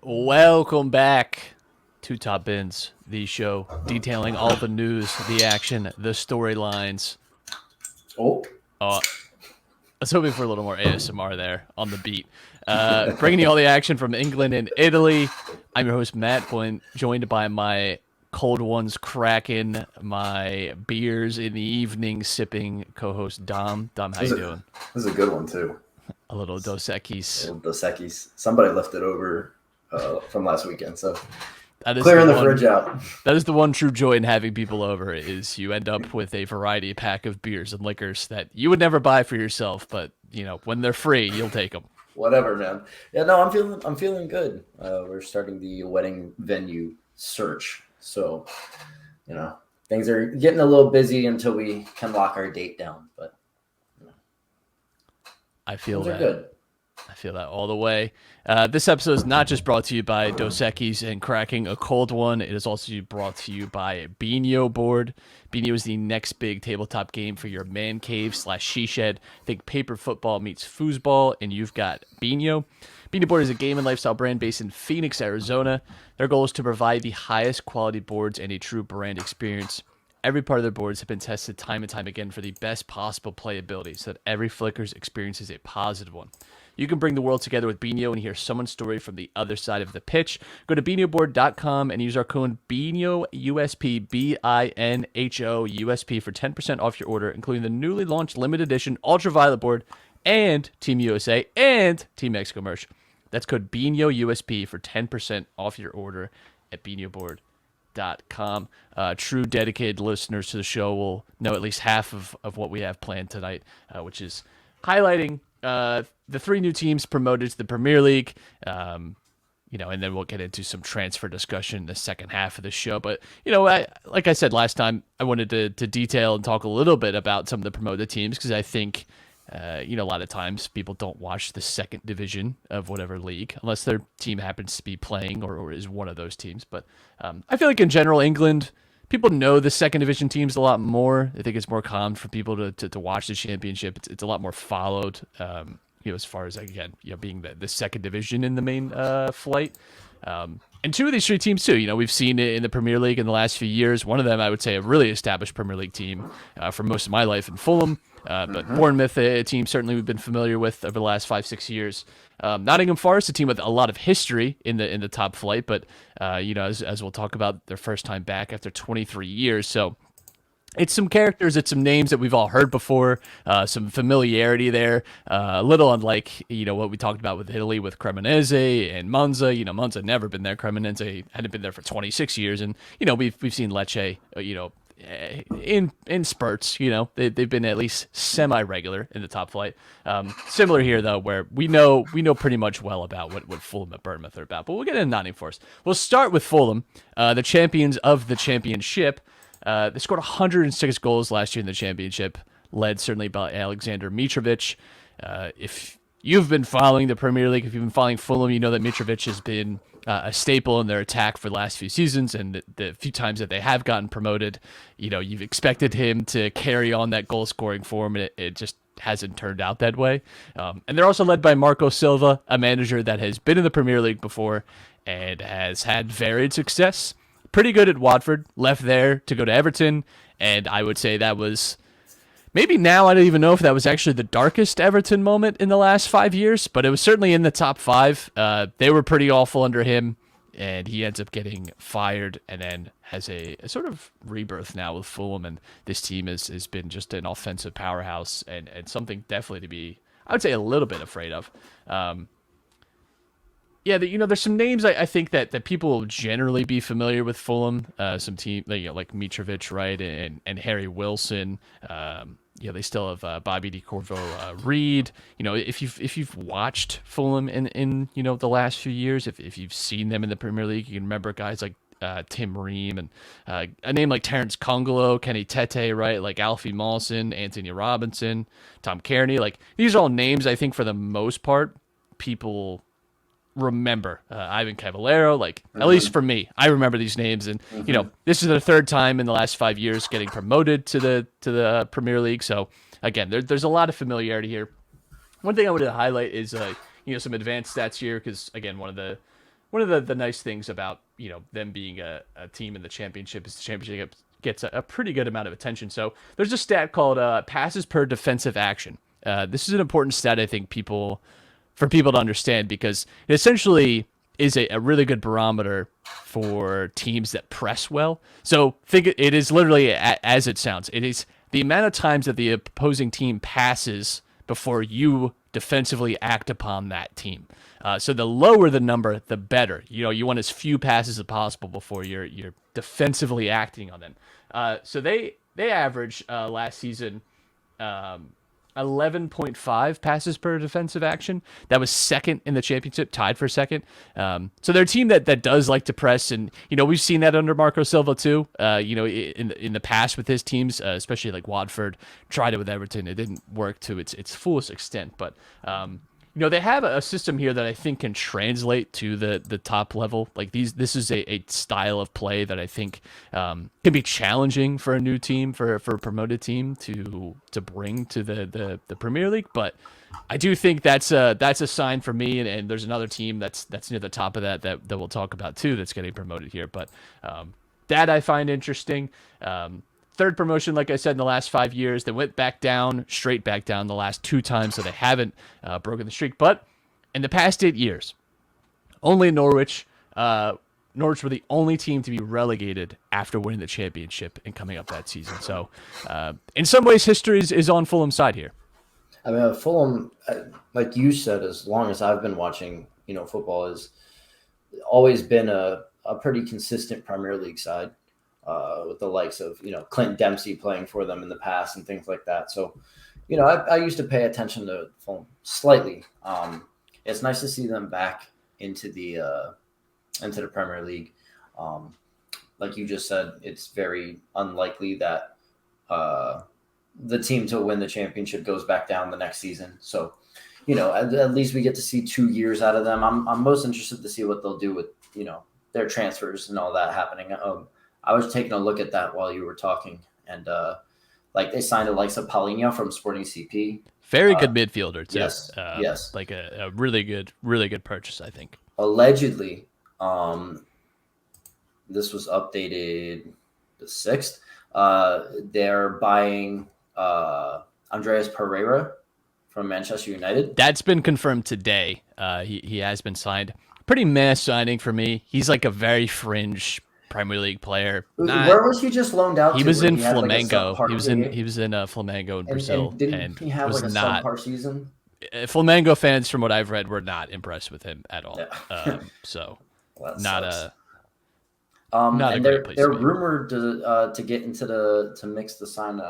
Welcome back to Top Bins, the show detailing all the news, the action, the storylines. Oh, I was hoping for a little more ASMR there on the beat. Bringing you all the action from England and Italy. I'm your host, Matt, joined by my cold ones Crackin, my beers in the evening sipping co-host, Dom. Dom, how you doing? This is a good one, too. A little Dos Equis. Dos Equis. Somebody left it over from last weekend, so That is clearing the fridge out. That is the one true joy in having people over, is you end up with a variety pack of beers and liquors that you would never buy for yourself, but when they're free, you'll take them. Whatever, man. Yeah, no, I'm feeling good. We're starting the wedding venue search, so things are getting a little busy until we can lock our date down. But I feel things that. Are good. I feel that all the way. This episode is not just brought to you by Dos Equis and Cracking a Cold One. It is also brought to you by Beano Board. Beano is the next big tabletop game for your man cave / she shed. Think paper football meets foosball, and you've got Beano. Beano Board is a game and lifestyle brand based in Phoenix, Arizona. Their goal is to provide the highest quality boards and a true brand experience. Every part of their boards have been tested time and time again for the best possible playability so that every Flicker's experience is a positive one. You can bring the world together with Beano and hear someone's story from the other side of the pitch. Go to beanoboard.com and use our code BEANOUSP, BINHOUSP, for 10% off your order, including the newly launched limited edition Ultraviolet board and Team USA and Team Mexico merch. That's code BEANOUSP for 10% off your order at beanoboard.com. True dedicated listeners to the show will know at least half of what we have planned tonight, which is highlighting the three new teams promoted to the Premier League, and then we'll get into some transfer discussion in the second half of the show. But, like I said last time, I wanted to detail and talk a little bit about some of the promoted teams because I think, a lot of times people don't watch the second division of whatever league unless their team happens to be playing or is one of those teams. But I feel like in general, England, people know the second division teams a lot more. I think it's more common for people to watch the championship. It's a lot more followed, as far as, again, being the second division in the main flight. And two of these three teams, too, we've seen it in the Premier League in the last few years. One of them, I would say, a really established Premier League team for most of my life in Fulham. But Bournemouth, a team certainly we've been familiar with over the last 5-6 years. Nottingham Forest, a team with a lot of history in the top flight, but as we'll talk about, their first time back after 23 years. So it's some characters, it's some names that we've all heard before, some familiarity there, a little unlike, what we talked about with Italy with Cremonese and Monza. Monza had never been there. Cremonese hadn't been there for 26 years. And, we've seen Lecce, in spurts. They've been at least semi-regular in the top flight. Similar here, though, where we know pretty much well about what Fulham and Bournemouth are about. But we'll get into Nottingham Forest. We'll start with Fulham, the champions of the championship. They scored 106 goals last year in the championship, led certainly by Alexander Mitrovic. If you've been following the Premier League, if you've been following Fulham, you know that Mitrovic has been a staple in their attack for the last few seasons, and the few times that they have gotten promoted, you've expected him to carry on that goal-scoring form, and it just hasn't turned out that way. And they're also led by Marco Silva, a manager that has been in the Premier League before and has had varied success. Pretty good at Watford, left there to go to Everton, and I would say that was maybe now I don't even know if that was actually the darkest Everton moment in the last 5 years, but it was certainly in the top 5. They were pretty awful under him, and he ends up getting fired and then has a sort of rebirth now with Fulham, and this team has been just an offensive powerhouse and something definitely to be, I would say, a little bit afraid of. There's some names I think that people will generally be familiar with Fulham. Some team like Mitrovic, right, and Harry Wilson. They still have Bobby DeCorvo, Reed. If you've watched Fulham in the last few years, if you've seen them in the Premier League, you can remember guys like Tim Ream and a name like Terence Congolo, Kenny Tete, right, like Alfie Mawson, Anthony Robinson, Tom Kearney. Like, these are all names I think for the most part people remember. Ivan Cavallero, at least for me, I remember these names, and this is their third time in the last 5 years getting promoted to the Premier League. So again, there's a lot of familiarity here. One thing I wanted to highlight is some advanced stats here, because again, one of the one of the nice things about them being a team in the championship is the championship gets a pretty good amount of attention. So there's a stat called passes per defensive action. This is an important stat, I think, for people to understand, because it essentially is a really good barometer for teams that press well. So think it is literally as it sounds. It is the amount of times that the opposing team passes before you defensively act upon that team. So the lower the number, the better. You want as few passes as possible before you're defensively acting on them. So they averaged last season 11.5 passes per defensive action. That was second in the championship, tied for second. So they're a team that does like to press, and we've seen that under Marco Silva too. In the past with his teams, especially like Watford, tried it with Everton. It didn't work to its fullest extent, but they have a system here that I think can translate to the top level. Like this is a style of play that I think can be challenging for a new team, for a promoted team to bring to the Premier League. But I do think that's a sign for me. And there's another team that's near the top of that we'll talk about too, that's getting promoted here. But that I find interesting. Third promotion, like I said, in the last 5 years. They went straight back down the last 2 times, so they haven't broken the streak. But in the past 8 years, only Norwich were the only team to be relegated after winning the championship and coming up that season. So in some ways, history is on Fulham's side here. I mean, Fulham, like you said, as long as I've been watching, football, has always been a pretty consistent Premier League side. With the likes of, Clint Dempsey playing for them in the past and things like that. So, I used to pay attention to Fulham slightly. It's nice to see them back into the Premier League. Like you just said, it's very unlikely that the team to win the championship goes back down the next season. So, at least we get to see 2 years out of them. I'm most interested to see what they'll do with, their transfers and all that happening. I was taking a look at that while you were talking, and they signed the likes of Paulinho from Sporting CP. Very good midfielder too. Yes, yes. Like a really good purchase, I think. Allegedly, this was updated the 6th. They're buying Andreas Pereira from Manchester United. That's been confirmed today. He has been signed. Pretty mass signing for me. He's like a very fringe Premier League player. Where was he just loaned out to? He was in Flamengo. He was in Flamengo in Brazil, and he had was a not subpar season. Flamengo fans, from what I've read, were not impressed with him at all. Yeah. So well, not sucks. not and a great place they're to be. rumored to get into to mix the sign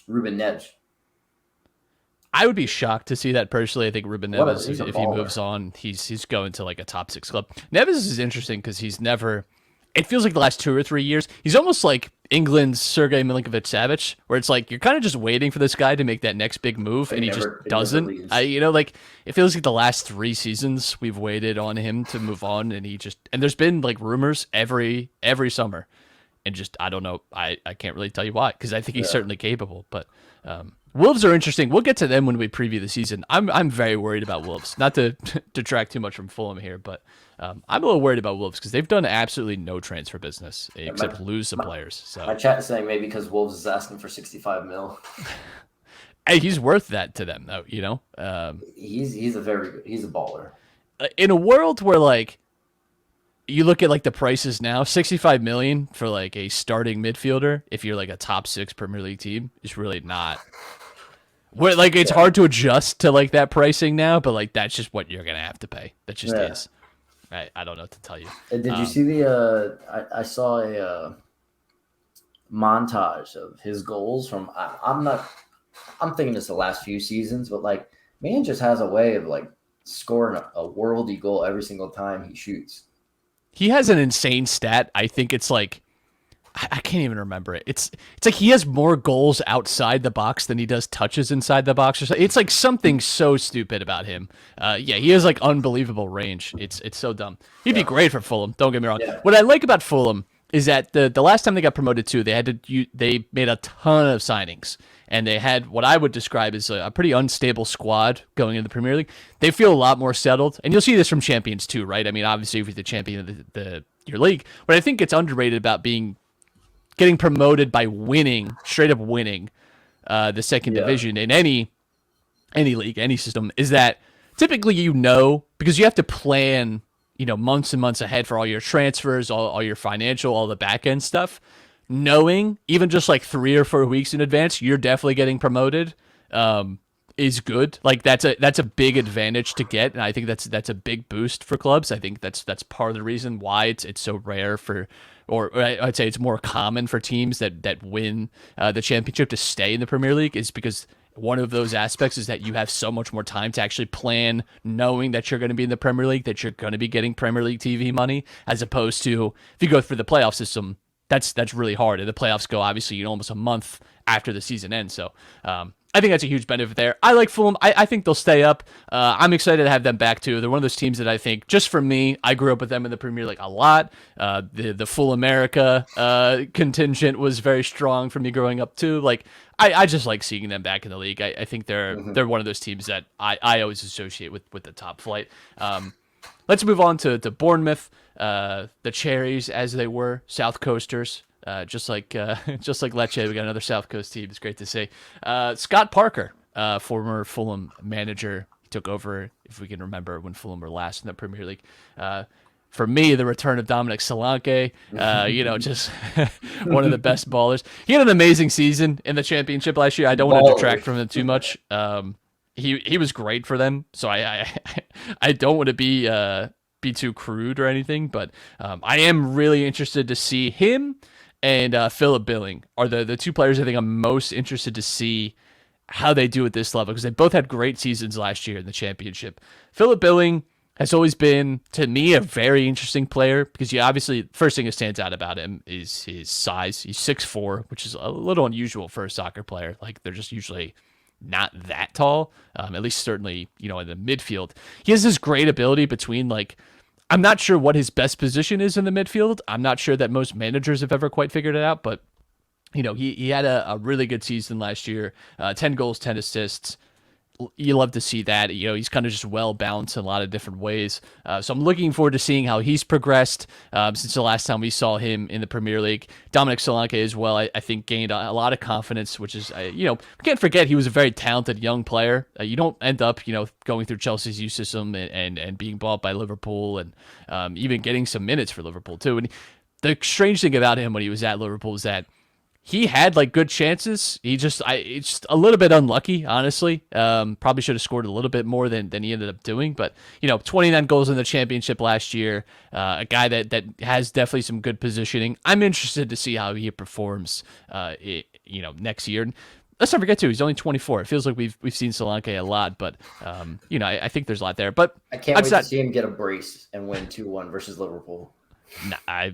Ruben Neves. I would be shocked to see that personally. I think Ruben Neves, if he baller. moves on, he's going to like a top 6 club. Neves is interesting because he's never. It feels like the last 2 or 3 years, he's almost like England's Sergei Milinkovic-Savic, where it's like you're kind of just waiting for this guy to make that next big move, and he just doesn't. It feels like the last 3 seasons we've waited on him to move on, and there's been like rumors every summer, and just I don't know, I can't really tell you why, because I think he's certainly capable, but. Wolves are interesting. We'll get to them when we preview the season. I'm very worried about Wolves. Not to detract too much from Fulham here, but I'm a little worried about Wolves because they've done absolutely no transfer business except lose some players. So my chat is saying maybe because Wolves is asking for 65 mil. Hey, he's worth that to them, though. He's a baller. In a world where like you look at like the prices now, 65 million for like a starting midfielder, if you're like a top 6 Premier League team, is really not. Where like it's hard to adjust to like that pricing now, but like that's just what you're gonna have to pay. That just is. I don't know what to tell you. Did you see the? I saw a montage of his goals from. I'm thinking it's the last few seasons, but like man just has a way of like scoring a worldy goal every single time he shoots. He has an insane stat. I think it's like I can't even remember it. It's like he has more goals outside the box than he does touches inside the box. Or so. It's like something so stupid about him. He has like unbelievable range. It's so dumb. He'd be great for Fulham. Don't get me wrong. Yeah. What I like about Fulham is that the last time they got promoted too, they made a ton of signings, and they had what I would describe as a pretty unstable squad going into the Premier League. They feel a lot more settled, and you'll see this from champions too, right? I mean, obviously if you're the champion of your league, but I think it's underrated about getting promoted by winning, straight up winning the second division in any league, any system, is that typically because you have to plan months and months ahead for all your transfers, all your financial, all the back end stuff. Knowing even just like 3 or 4 weeks in advance, you're definitely getting promoted, is good. Like that's a big advantage to get, and I think that's a big boost for clubs. I think that's part of the reason why it's so rare or I'd say it's more common for teams that win the championship to stay in the Premier League, is because one of those aspects is that you have so much more time to actually plan, knowing that you're going to be in the Premier League, that you're going to be getting Premier League TV money, as opposed to if you go through the playoff system. That's really hard. And the playoffs go obviously almost a month after the season ends. So I think that's a huge benefit there. I like Fulham. I think they'll stay up. I'm excited to have them back too. They're one of those teams that I think, just for me, I grew up with them in the Premier League a lot. The full America contingent was very strong for me growing up too. Like I just like seeing them back in the league. I think they're one of those teams that I always associate with the top flight. Let's move on to Bournemouth. The Cherries, as they were, South Coasters, just like Lecce. We got another South Coast team. It's great to see. Scott Parker, former Fulham manager, took over, if we can remember, when Fulham were last in the Premier League. For me, the return of Dominic Solanke, just one of the best ballers. He had an amazing season in the Championship last year. I don't want to detract from him too much. He was great for them, so I don't want to be too crude or anything, but I am really interested to see him and Philip Billing are the two players I think I'm most interested to see how they do at this level, because they both had great seasons last year in the Championship. Philip Billing has always been, to me, a very interesting player, because obviously first thing that stands out about him is his size. He's 6'4", which is a little unusual for a soccer player. Like, they're just usually not that tall, at least certainly, in the midfield. He has this great ability between, like, I'm not sure what his best position is in the midfield. I'm not sure that most managers have ever quite figured it out, but, he had a really good season last year, 10 goals, 10 assists. You love to see that. He's kind of just well balanced in a lot of different ways. So I'm looking forward to seeing how he's progressed since the last time we saw him in the Premier League. Dominic Solanke as well, I think, gained a lot of confidence, which is, we can't forget he was a very talented young player. You don't end up, going through Chelsea's youth system and being bought by Liverpool and even getting some minutes for Liverpool too. And the strange thing about him when he was at Liverpool is that he had like good chances. It's just a little bit unlucky, honestly. Probably should have scored a little bit more than he ended up doing. But 29 goals in the Championship last year. A guy that has definitely some good positioning. I'm interested to see how he performs. Next year. And let's not forget too, he's only 24. It feels like we've seen Solanke a lot, but I think there's a lot there. But I can't wait to see him get a brace and win 2-1 versus Liverpool. Nah,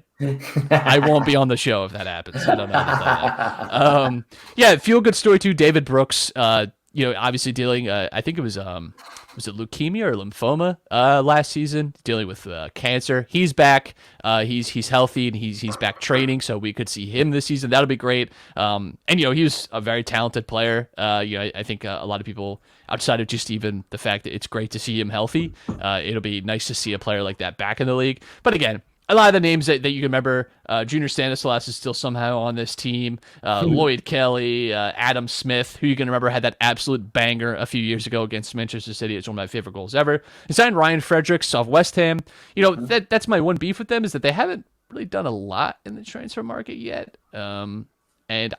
I won't be on the show if that happens. I don't know about that. Feel good story too. David Brooks, obviously dealing. I think it was it leukemia or lymphoma last season, dealing with cancer. He's back. He's healthy and he's back training, so we could see him this season. That'll be great. And he was a very talented player. I think a lot of people, outside of just even the fact that it's great to see him healthy, it'll be nice to see a player like that back in the league. But again, a lot of the names that you can remember, Junior Stanislas is still somehow on this team. Lloyd Kelly, Adam Smith, who you can remember had that absolute banger a few years ago against Manchester City. It's one of my favorite goals ever. They signed Ryan Fredericks off West Ham. That's my one beef with them, is that they haven't really done a lot in the transfer market yet. And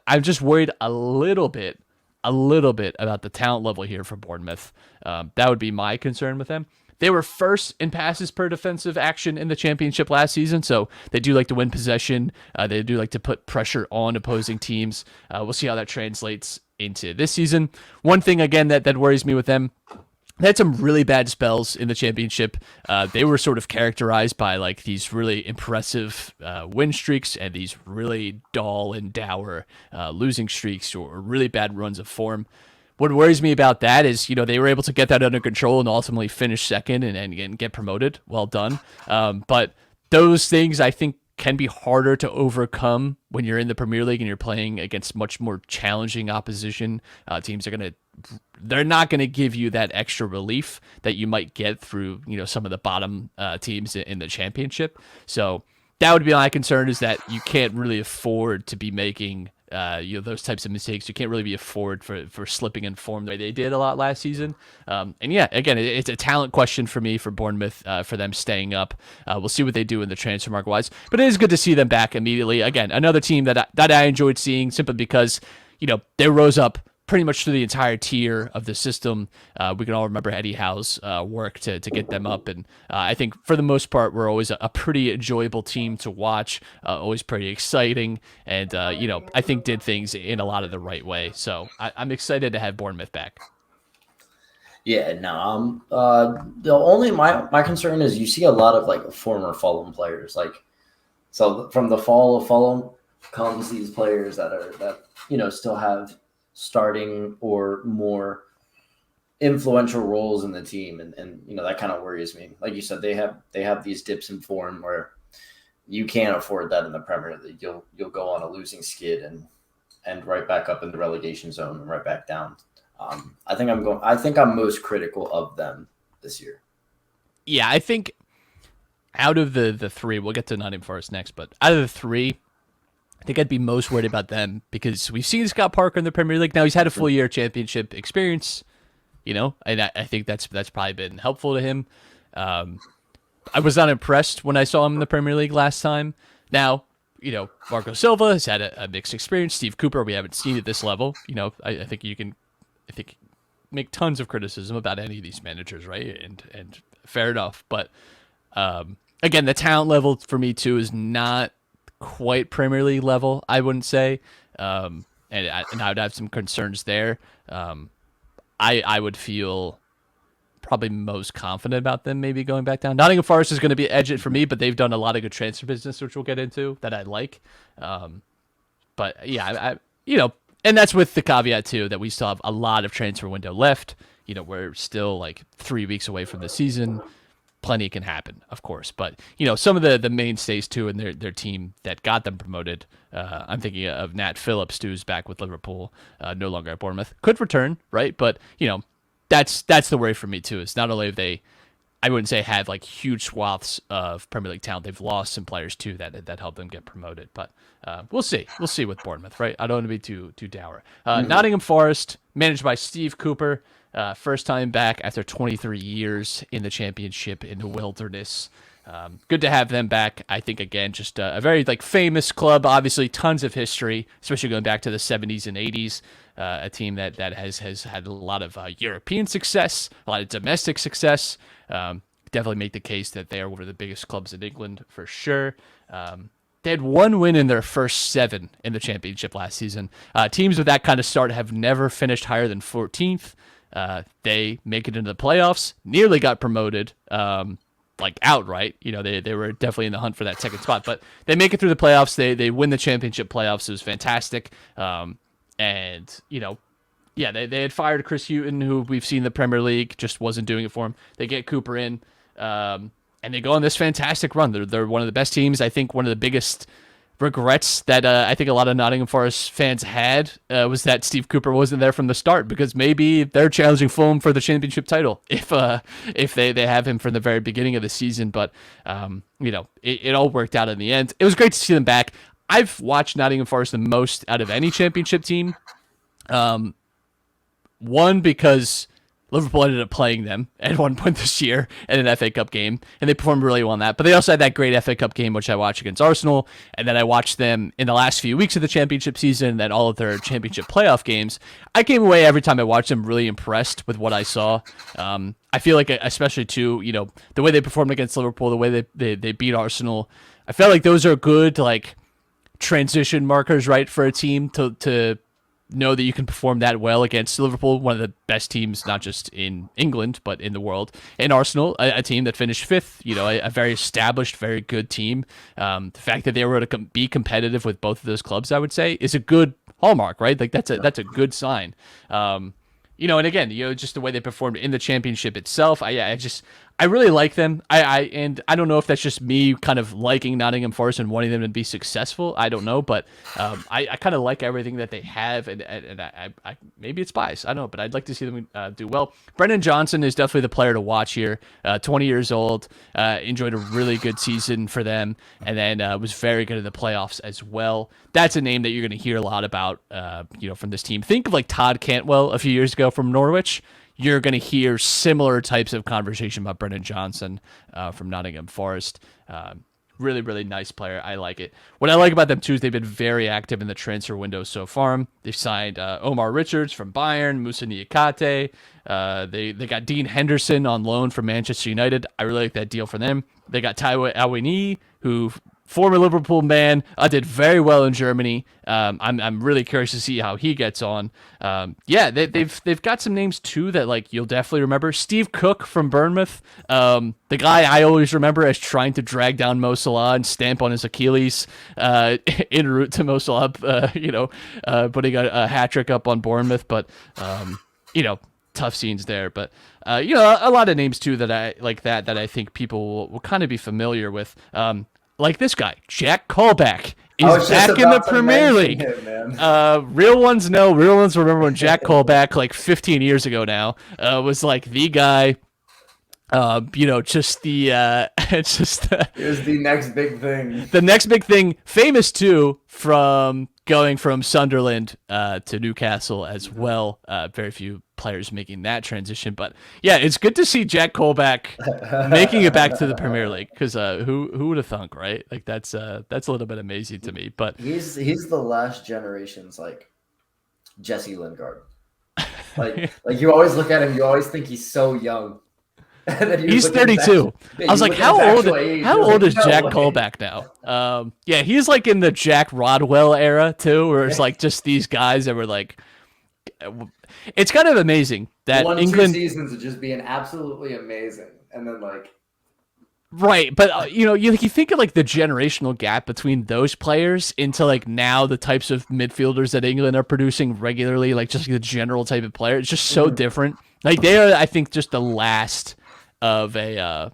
I'm just worried a little bit about the talent level here for Bournemouth. That would be my concern with them. They were first in passes per defensive action in the Championship last season, so they do like to win possession. They do like to put pressure on opposing teams. We'll see how that translates into this season. One thing, again, that worries me with them, they had some really bad spells in the Championship. They were sort of characterized by like these really impressive win streaks and these really dull and dour losing streaks or really bad runs of form. What worries me about that is, they were able to get that under control and ultimately finish second and get promoted. Well done. But those things, I think, can be harder to overcome when you're in the Premier League and you're playing against much more challenging opposition. Teams are they're not going to give you that extra relief that you might get through, some of the bottom teams in the championship. So that would be my concern, is that you can't really afford to be making those types of mistakes. You can't really be afford for slipping in form the way they did a lot last season. And yeah, again, it's a talent question for me for Bournemouth, for them staying up. We'll see what they do in the transfer market wise, but it is good to see them back immediately. Again, another team that I enjoyed seeing, simply because they rose up pretty much through the entire tier of the system. We can all remember Eddie Howe's work to get them up. And I think for the most part, we're always a pretty enjoyable team to watch, always pretty exciting. And, I think did things in a lot of the right way. So I'm excited to have Bournemouth back. Yeah, no. The only my concern is you see a lot of like former Fulham players. So from the fall of Fulham comes these players that still have starting or more influential roles in the team, and that kind of worries me. Like you said, they have these dips in form where you can't afford that in the Premier League. You'll go on a losing skid and right back up in the relegation zone and right back down. I think I'm most critical of them this year. Yeah, I think out of the three, we'll get to Nottingham Forest next, but out of the three, I think I'd be most worried about them, because we've seen Scott Parker in the Premier League. Now he's had a full year championship experience, and I think that's probably been helpful to him. I was not impressed when I saw him in the Premier League last time. Now, Marco Silva has had a mixed experience. Steve Cooper, we haven't seen at this level. I think you can, make tons of criticism about any of these managers, right? And fair enough. But again, the talent level for me too is not quite Premier League level, I wouldn't say. And I would have some concerns there. I would feel probably most confident about them maybe going back down. Nottingham Forest is going to be edge it for me, but they've done a lot of good transfer business, which we'll get into, that I like. But yeah, and that's with the caveat too that we still have a lot of transfer window left. We're still like 3 weeks away from the season. Plenty can happen, of course, but some of the mainstays too in their team that got them promoted. I'm thinking of Nat Phillips, who's back with Liverpool, no longer at Bournemouth, could return, right? But that's the worry for me too. Is not only have they, I wouldn't say have like huge swaths of Premier League talent, they've lost some players too that helped them get promoted. But we'll see with Bournemouth, right? I don't want to be too dour. Nottingham Forest, managed by Steve Cooper. First time back after 23 years in the championship in the wilderness. Good to have them back. I think, again, just a very famous club, obviously tons of history, especially going back to the 70s and 80s. A team that has had a lot of European success, a lot of domestic success. Definitely make the case that they are one of the biggest clubs in England for sure. They had one win in their first 7 in the championship last season. Teams with that kind of start have never finished higher than 14th. They make it into the playoffs, nearly got promoted, outright. They were definitely in the hunt for that second spot, but they make it through the playoffs. They win the championship playoffs. It was fantastic. They had fired Chris Hughton, who we've seen in the Premier League, just wasn't doing it for him. They get Cooper in, and they go on this fantastic run. They're one of the best teams. I think one of the biggest regrets that I think a lot of Nottingham Forest fans had was that Steve Cooper wasn't there from the start, because maybe they're challenging Fulham for the championship title if they have him from the very beginning of the season. But it all worked out in the end. It was great to see them back. I've watched Nottingham Forest the most out of any championship team. One, because Liverpool ended up playing them at one point this year in an FA Cup game, and they performed really well in that. But they also had that great FA Cup game, which I watched against Arsenal, and then I watched them in the last few weeks of the championship season, and all of their championship playoff games. I came away every time I watched them really impressed with what I saw. I feel like, especially too, the way they performed against Liverpool, the way they beat Arsenal, I felt like those are good transition markers, right, for a team to know that you can perform that well against Liverpool, one of the best teams, not just in England, but in the world. And Arsenal, a team that finished 5th, a very established, very good team. The fact that they were able to be competitive with both of those clubs, I would say, is a good hallmark, right? That's a good sign. And again, just the way they performed in the championship itself, I I really like them. And I don't know if that's just me kind of liking Nottingham Forest and wanting them to be successful. I don't know, but I kind of like everything that they have, and I maybe it's bias. I don't know, but I'd like to see them do well. Brennan Johnson is definitely the player to watch here. 20 years old, enjoyed a really good season for them, and then was very good in the playoffs as well. That's a name that you're going to hear a lot about, from this team. Think of like Todd Cantwell a few years ago from Norwich. You're going to hear similar types of conversation about Brennan Johnson from Nottingham Forest. Really, really nice player. I like it. What I like about them, too, is they've been very active in the transfer window so far. They've signed Omar Richards from Bayern, Moussa Niakate. They got Dean Henderson on loan from Manchester United. I really like that deal for them. They got Taiwo Awoniyi, who... former Liverpool man, did very well in Germany. I'm really curious to see how he gets on. They've got some names too that like you'll definitely remember. Steve Cook from Bournemouth, the guy I always remember as trying to drag down Mo Salah and stamp on his Achilles en route to Mo Salah, putting a hat trick up on Bournemouth. But tough scenes there. But a lot of names too that I like that I think people will kind of be familiar with. Like this guy, Jack Colback, is back in the Premier League. Real ones know. Real ones remember when Jack Colback, like 15 years ago now, was like the guy. Just the Here's the next big thing. The next big thing, famous too, from going from Sunderland to Newcastle as well. Very few players making that transition, but yeah, it's good to see Jack Colback making it back to the Premier League, because who would have thunk, right? Like that's a little bit amazing to me. But he's the last generation's like Jesse Lingard. Like you always look at him, you always think he's so young. He's 32. I was like, how old is Jack Colback now? He's like in the Jack Rodwell era too, where it's like just these guys that were like, it's kind of amazing that England 2 seasons of just being absolutely amazing, and then like right, but you think of like the generational gap between those players into like now the types of midfielders that England are producing regularly, like just the general type of player. It's just so different. Like they are, I think, just the last of a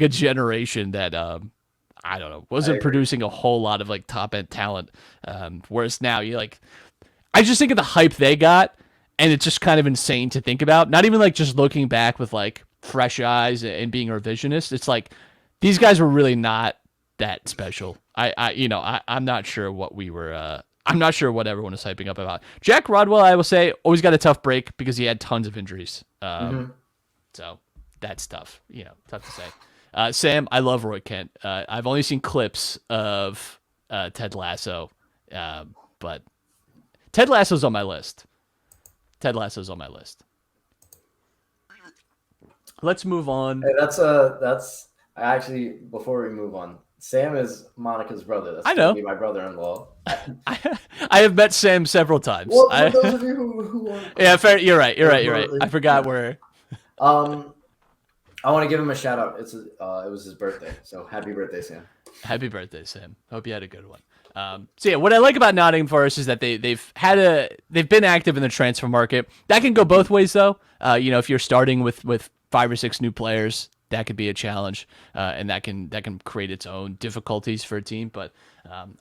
generation that I don't know, wasn't producing a whole lot of like top end talent. Whereas now I just think of the hype they got, and it's just kind of insane to think about. Not even like just looking back with like fresh eyes and being a revisionist. It's like these guys were really not that special. I'm not sure what we were. I'm not sure what everyone is hyping up about. Jack Rodwell, I will say, always got a tough break because he had tons of injuries. So that's tough. Tough to say. Sam, I love Roy Kent. I've only seen clips of Ted Lasso, but Ted Lasso's on my list. Let's move on. Hey, that's actually, before we move on, Sam is Monica's brother. That's I know. Gonna be my brother-in-law. I have met Sam several times. Well, for those of you who yeah, fair. You're right. I forgot where. I want to give him a shout out. It was his birthday, so happy birthday, Sam. Happy birthday, Sam. Hope you had a good one. What I like about Nottingham Forest is that they've been active in the transfer market. That can go both ways though. If you're starting with 5 or 6 new players, that could be a challenge, and that can create its own difficulties for a team. But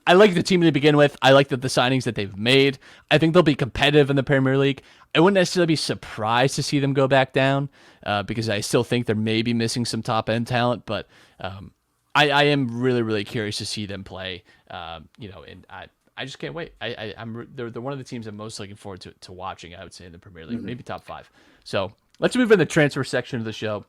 I like the team to begin with. I like the signings that they've made. I think they'll be competitive in the Premier League. I wouldn't necessarily be surprised to see them go back down, because I still think they're maybe missing some top end talent. But I am really, really curious to see them play. And I just can't wait. They're one of the teams I'm most looking forward to watching, I would say, in the Premier League, maybe top 5. So let's move in the transfer section of the show.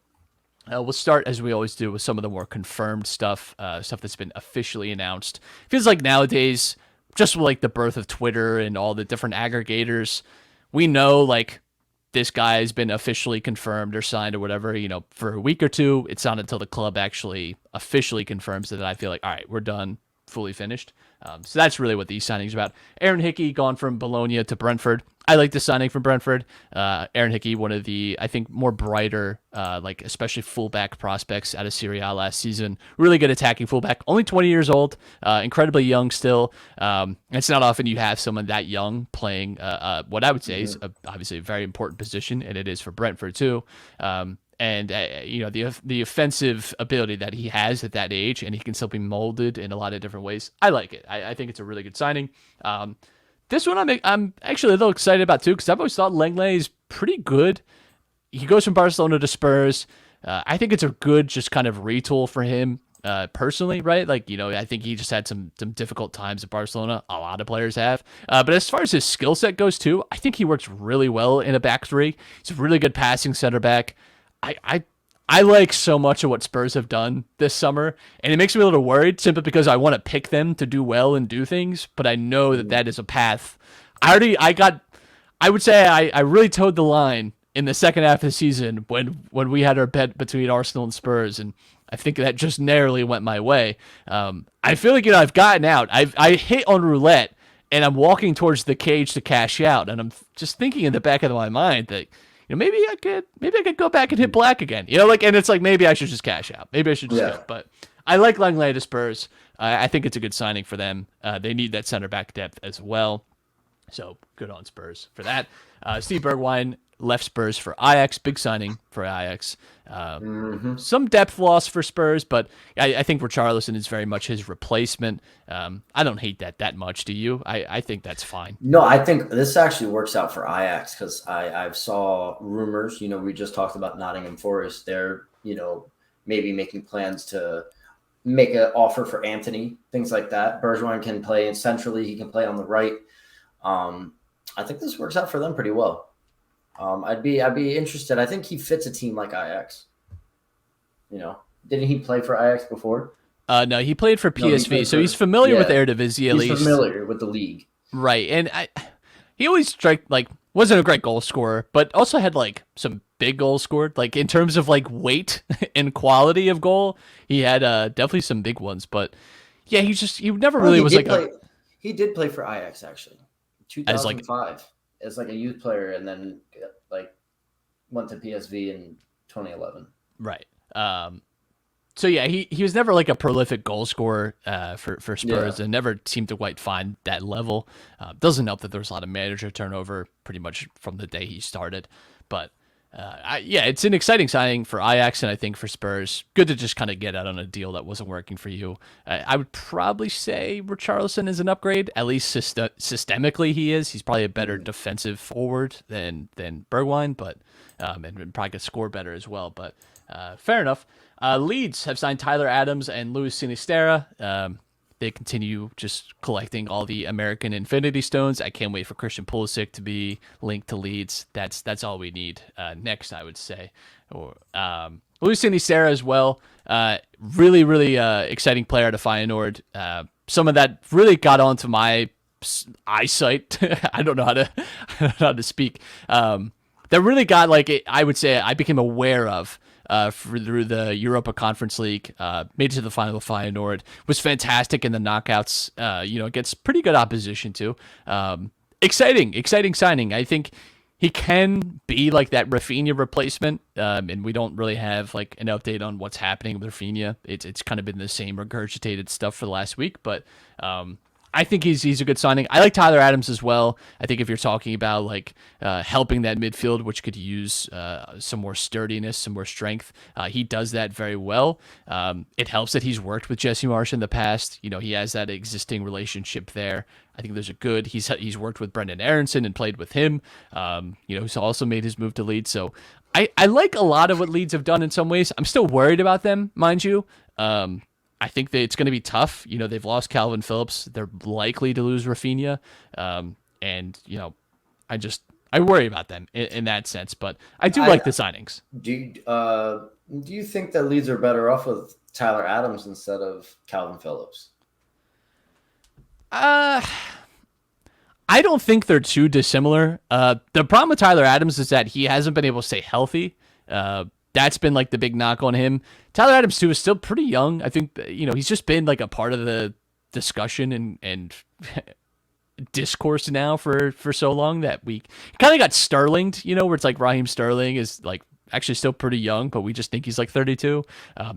We'll start, as we always do, with some of the more confirmed stuff that's been officially announced. Feels like nowadays, just like the birth of Twitter and all the different aggregators, we know like this guy has been officially confirmed or signed or whatever, for a week or two. It's not until the club actually officially confirms it that I feel like, all right, we're done, fully finished. So that's really what these signings are about. Aaron Hickey gone from Bologna to Brentford. I like the signing from Brentford. Aaron Hickey, one of the, I think, more brighter, especially fullback prospects out of SerieA last season. Really good attacking fullback. Only 20 years old, incredibly young still. It's not often you have someone that young playing what I would say is obviously a very important position, and it is for Brentford too. and the offensive ability that he has at that age, and he can still be molded in a lot of different ways. I like it. I think it's a really good signing. This one I'm actually a little excited about too, because I've always thought Lenglet is pretty good. He goes from Barcelona to Spurs. I think it's a good just kind of retool for him personally, right? Like, I think he just had some difficult times at Barcelona. A lot of players have. But as far as his skill set goes too, I think he works really well in a back three. He's a really good passing center back. I like so much of what Spurs have done this summer, and it makes me a little worried simply because I want to pick them to do well and do things, but I know that is a path. I would say I really towed the line in the second half of the season when we had our bet between Arsenal and Spurs, and I think that just narrowly went my way. I feel like I've gotten out. I hit on roulette, and I'm walking towards the cage to cash out, and I'm just thinking in the back of my mind that maybe I could go back and hit black again. And it's like maybe I should just cash out. Maybe I should just go. But I like Lenglet to Spurs. I think it's a good signing for them. They need that center back depth as well. So good on Spurs for that. Steve Bergwijn left Spurs for Ajax. Big signing for Ajax. Some depth loss for Spurs, but I think Richarlison is very much his replacement. I don't hate that much. Do you? I think that's fine. No, I think this actually works out for Ajax because I've saw rumors. We just talked about Nottingham Forest. They're maybe making plans to make an offer for Anthony, things like that. Bergwijn can play centrally. He can play on the right. I think this works out for them pretty well. I'd be interested. I think he fits a team like Ajax. Didn't he play for Ajax before? No, he played for PSV, so he's familiar with Eredivisie at least. He's familiar with the league, right? And he always wasn't a great goal scorer, but also had some big goals scored. In terms of weight and quality of goal, he had definitely some big ones. But yeah, he never really was he did play for Ajax actually, 2005 as a youth player, and then went to PSV in 2011. Right. So yeah, he was never a prolific goal scorer for Spurs, and never seemed to quite find that level. Doesn't help that there was a lot of manager turnover pretty much from the day he started. But it's an exciting signing for Ajax, and I think for Spurs, good to just kind of get out on a deal that wasn't working for you. I would probably say Richarlison is an upgrade, at least systemically he is. He's probably a better defensive forward than Bergwijn, but and probably could score better as well. But fair enough. Leeds have signed Tyler Adams and Luis Sinisterra. They continue just collecting all the American Infinity Stones. I can't wait for Christian Pulisic to be linked to Leeds. That's all we need next, I would say. Luis Sinisterra as well. Really, really exciting player to Feyenoord. Some of that really got onto my eyesight. I don't know how to speak. That really got I would say I became aware of through the Europa Conference League, made it to the final of Feyenoord, was fantastic in the knockouts, against pretty good opposition too. Exciting signing. I think he can be that Rafinha replacement, and we don't really have an update on what's happening with Rafinha. It's kind of been the same regurgitated stuff for the last week, but I think he's a good signing. I like Tyler Adams as well. I think if you're talking about helping that midfield, which could use some more sturdiness, some more strength, he does that very well. It helps that he's worked with Jesse Marsh in the past. He has that existing relationship there. I think there's he's worked with Brendan Aronson and played with him. Who's also made his move to Leeds. So I like a lot of what Leeds have done in some ways. I'm still worried about them, mind you. I think that it's going to be tough. They've lost Calvin Phillips. They're likely to lose Rafinha. And I worry about them in that sense, but I do like the signings. Do you think that Leeds are better off with Tyler Adams instead of Calvin Phillips? I don't think they're too dissimilar. The problem with Tyler Adams is that he hasn't been able to stay healthy. That's been the big knock on him. Tyler Adams too is still pretty young. I think he's just been a part of the discussion and discourse now for so long that we kind of got Sterlinged, where it's Raheem Sterling is actually still pretty young, but we just think he's like 32.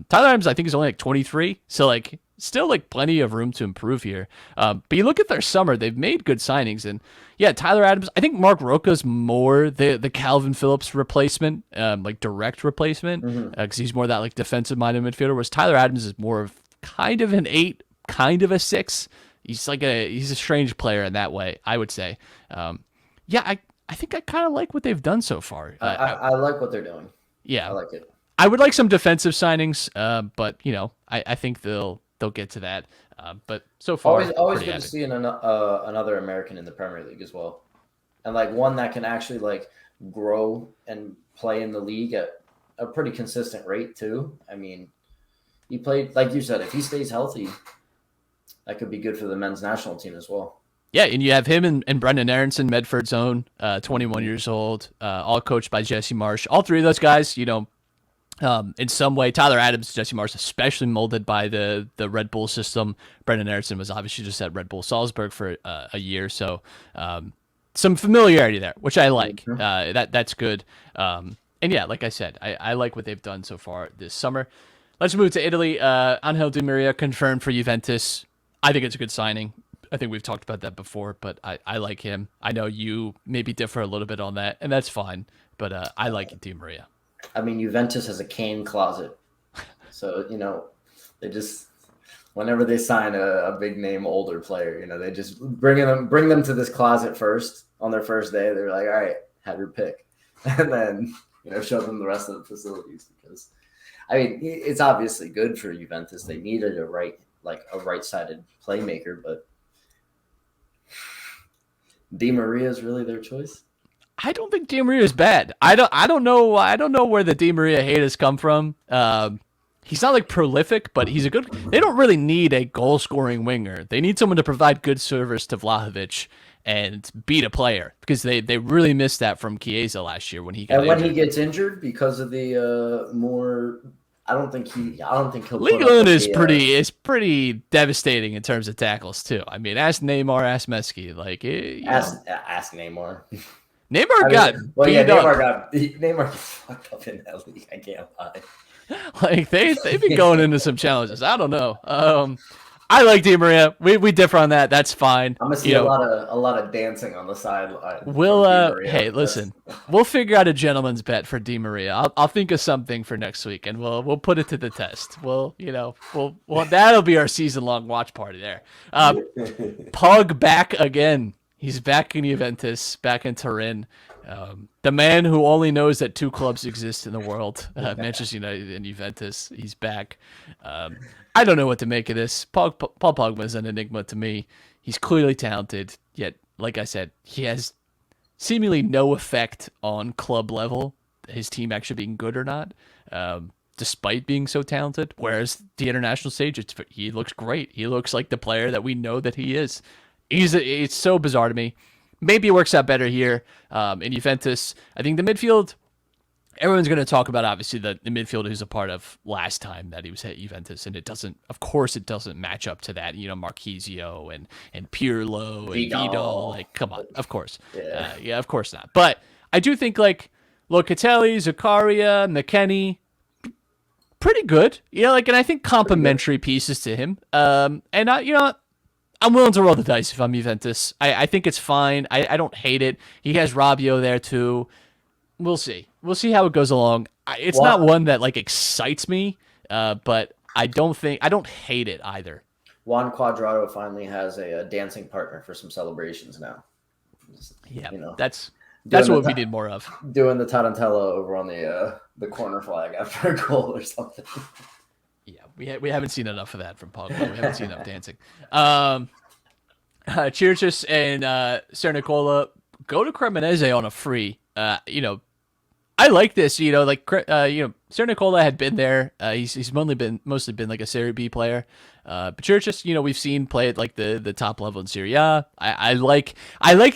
Tyler Adams, I think, is only like 23. So like still like plenty of room to improve here. But you look at their summer, they've made good signings. And yeah, Tyler Adams, I think Mark Roca's more the Calvin Phillips replacement, like direct replacement, because he's more that like defensive minded midfielder, whereas Tyler Adams is more of kind of an 8, kind of a 6. He's a strange player in that way, I would say. Yeah, I think I kind of like what they've done so far. I like what they're doing. Yeah, I like it. I would like some defensive signings, but I think they'll get to that. But so far, always good to see another American in the Premier League as well, and like one that can actually like grow and play in the league at a pretty consistent rate too. I mean, he played, like you said, if he stays healthy, that could be good for the men's national team as well. Yeah, and you have him and Brendan Aronson, Medford's own, 21 years old, all coached by Jesse Marsh. All three of those guys, in some way, Tyler Adams, Jesse Marsh, especially molded by the Red Bull system. Brendan Aronson was obviously just at Red Bull Salzburg for a year, so some familiarity there, which I like. That's good. And yeah, like I said, I like what they've done so far this summer. Let's move to Italy. Angel Di Maria confirmed for Juventus. I think it's a good signing. I think we've talked about that before, but I like him. I know you maybe differ a little bit on that, and that's fine. But I like Di Maria. I mean, Juventus has a cane closet. So, they just, whenever they sign a big name older player, they just bring them to this closet first on their first day. They're like, all right, have your pick. And then, show them the rest of the facilities because, I mean, it's obviously good for Juventus. They needed a right-sided playmaker, but Di Maria is really their choice. I don't think Di Maria is bad. I don't know where the Di Maria hate has come from. He's not like prolific, but he's a good. They don't really need a goal-scoring winger. They need someone to provide good service to Vlahovic and beat a player because they really missed that from Chiesa last year when he got injured. He gets injured because of the more. I don't think he'll. League One is pretty devastating in terms of tackles too. I mean, ask Neymar, ask Messi. Ask Neymar. Neymar got fucked up in that league. I can't lie. Like they've been going into some challenges. I don't know. I like Di Maria. We differ on that. That's fine. I'm gonna see a lot of dancing on the sideline. Hey, listen. We'll figure out a gentleman's bet for Di Maria. I'll think of something for next week, and we'll put it to the test. We'll that'll be our season-long watch party there. Pug back again. He's back in Juventus, back in Turin. The man who only knows that 2 clubs exist in the world, Manchester United and Juventus. He's back. I don't know what to make of this. Paul Pogba is an enigma to me. He's clearly talented, yet, like I said, he has seemingly no effect on club level, his team actually being good or not, despite being so talented. Whereas the international stage, he looks great. He looks like the player that we know that he is. It's so bizarre to me. Maybe it works out better here in Juventus. I think the midfield, everyone's going to talk about, obviously, the midfield who's a part of last time that he was at Juventus, and it doesn't match up to that. Marchisio and Pirlo and Vidal. Like, come on, of course. Yeah, of course not. But I do think, like, Locatelli, Zakaria, McKennie, pretty good. And I think complementary pieces to him. And I'm willing to roll the dice if I'm Juventus. I think it's fine. I don't hate it. He has Rabiot there too. We'll see. We'll see how it goes along. It's not one that like excites me, but I don't hate it either. Juan Cuadrado finally has a dancing partner for some celebrations now. Yeah, that's what we need more of. Doing the tarantella over on the corner flag after a goal or something. Yeah, we haven't seen enough of that from Pogba. We haven't seen enough dancing. Chiriches and Cernicola go to Cremonese on a free. I like this. Cernicola had been there. He's mostly been like a Serie B player. But Chiriches, we've seen play at like the top level in SerieA. I like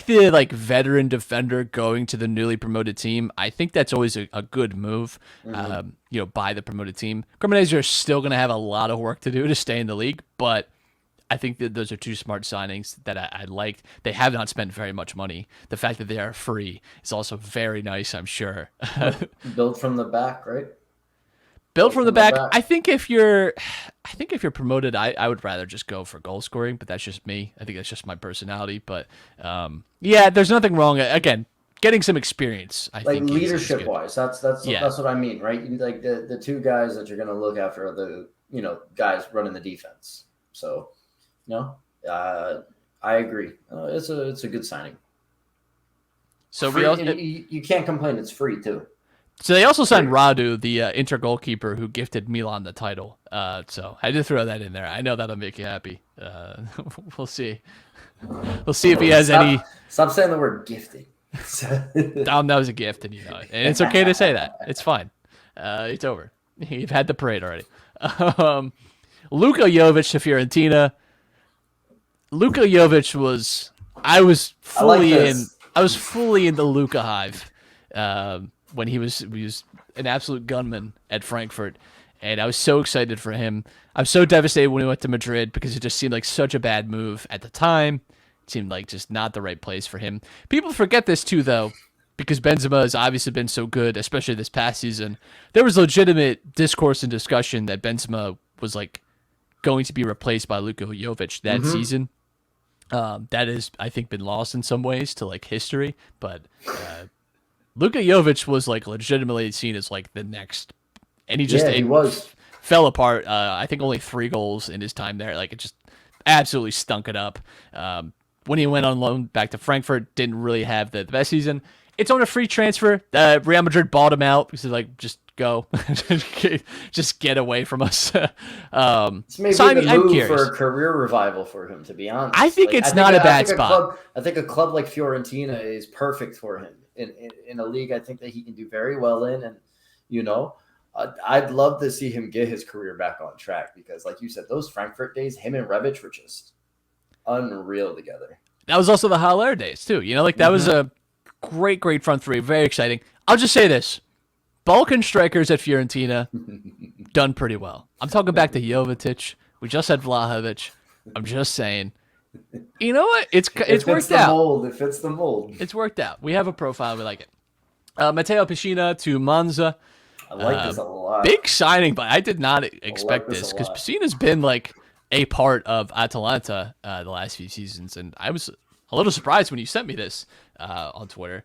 the like veteran defender going to the newly promoted team. I think that's always a good move. By the promoted team. Cremonese are still going to have a lot of work to do to stay in the league, but I think that those are two smart signings that I liked. They have not spent very much money. The fact that they are free is also very nice, I'm sure. Built from the back, right? Build from the back. I think if you're promoted, I would rather just go for goal scoring, but that's just me. I think that's just my personality. But yeah, there's nothing wrong. Again, getting some experience. I like think leadership wise, that's Yeah. what I mean, right? Like the two guys that you're going to look after are the guys running the defense. So, I agree. It's a good signing. So free, you can't complain. It's free too. So they also signed Radu, the Inter goalkeeper who gifted Milan the title. So I did throw that in there. I know that'll make you happy. We'll see. We'll see if he has any. Stop saying the word gifting. That was a gift, and you know it. And it's okay to say that. It's fine. It's over. You've had the parade already. Luka Jovic to Fiorentina. Luka Jovic was. I was fully in the Luka hive. When he was an absolute gunman at Frankfurt, and I was so excited for him. I was so devastated when he went to Madrid because it just seemed like such a bad move at the time. It seemed like just not the right place for him. People forget this too, though, because Benzema has obviously been so good, especially this past season. There was legitimate discourse and discussion that Benzema was like going to be replaced by Luka Jovic that season. That has, I think, been lost in some ways to like history, but. Luka Jovic was like legitimately seen as like the next, and he was fell apart. I think only 3 goals in his time there. Like it just absolutely stunk it up. When he went on loan back to Frankfurt, didn't really have the best season. It's on a free transfer. Real Madrid bought him out because like just go, just get away from us. It's maybe the move for a career revival for him. To be honest, I think it's not a bad spot. I think a club like Fiorentina is perfect for him. In a league I think that he can do very well in, and I'd love to see him get his career back on track because like you said, those Frankfurt days, him and Rebic were just unreal together. That was also the Haller days too, like that was a great front three, very exciting. I'll just say this, Balkan strikers at Fiorentina done pretty well. I'm talking back to Jovetic, we just had Vlahovic. I'm just saying, you know what? It's worked out. It fits the mold. It's worked out. We have a profile. We like it. Matteo Pessina to Monza. I like this a lot. Big signing, but I did not expect this because Pessina's been like a part of Atalanta the last few seasons, and I was a little surprised when you sent me this on Twitter.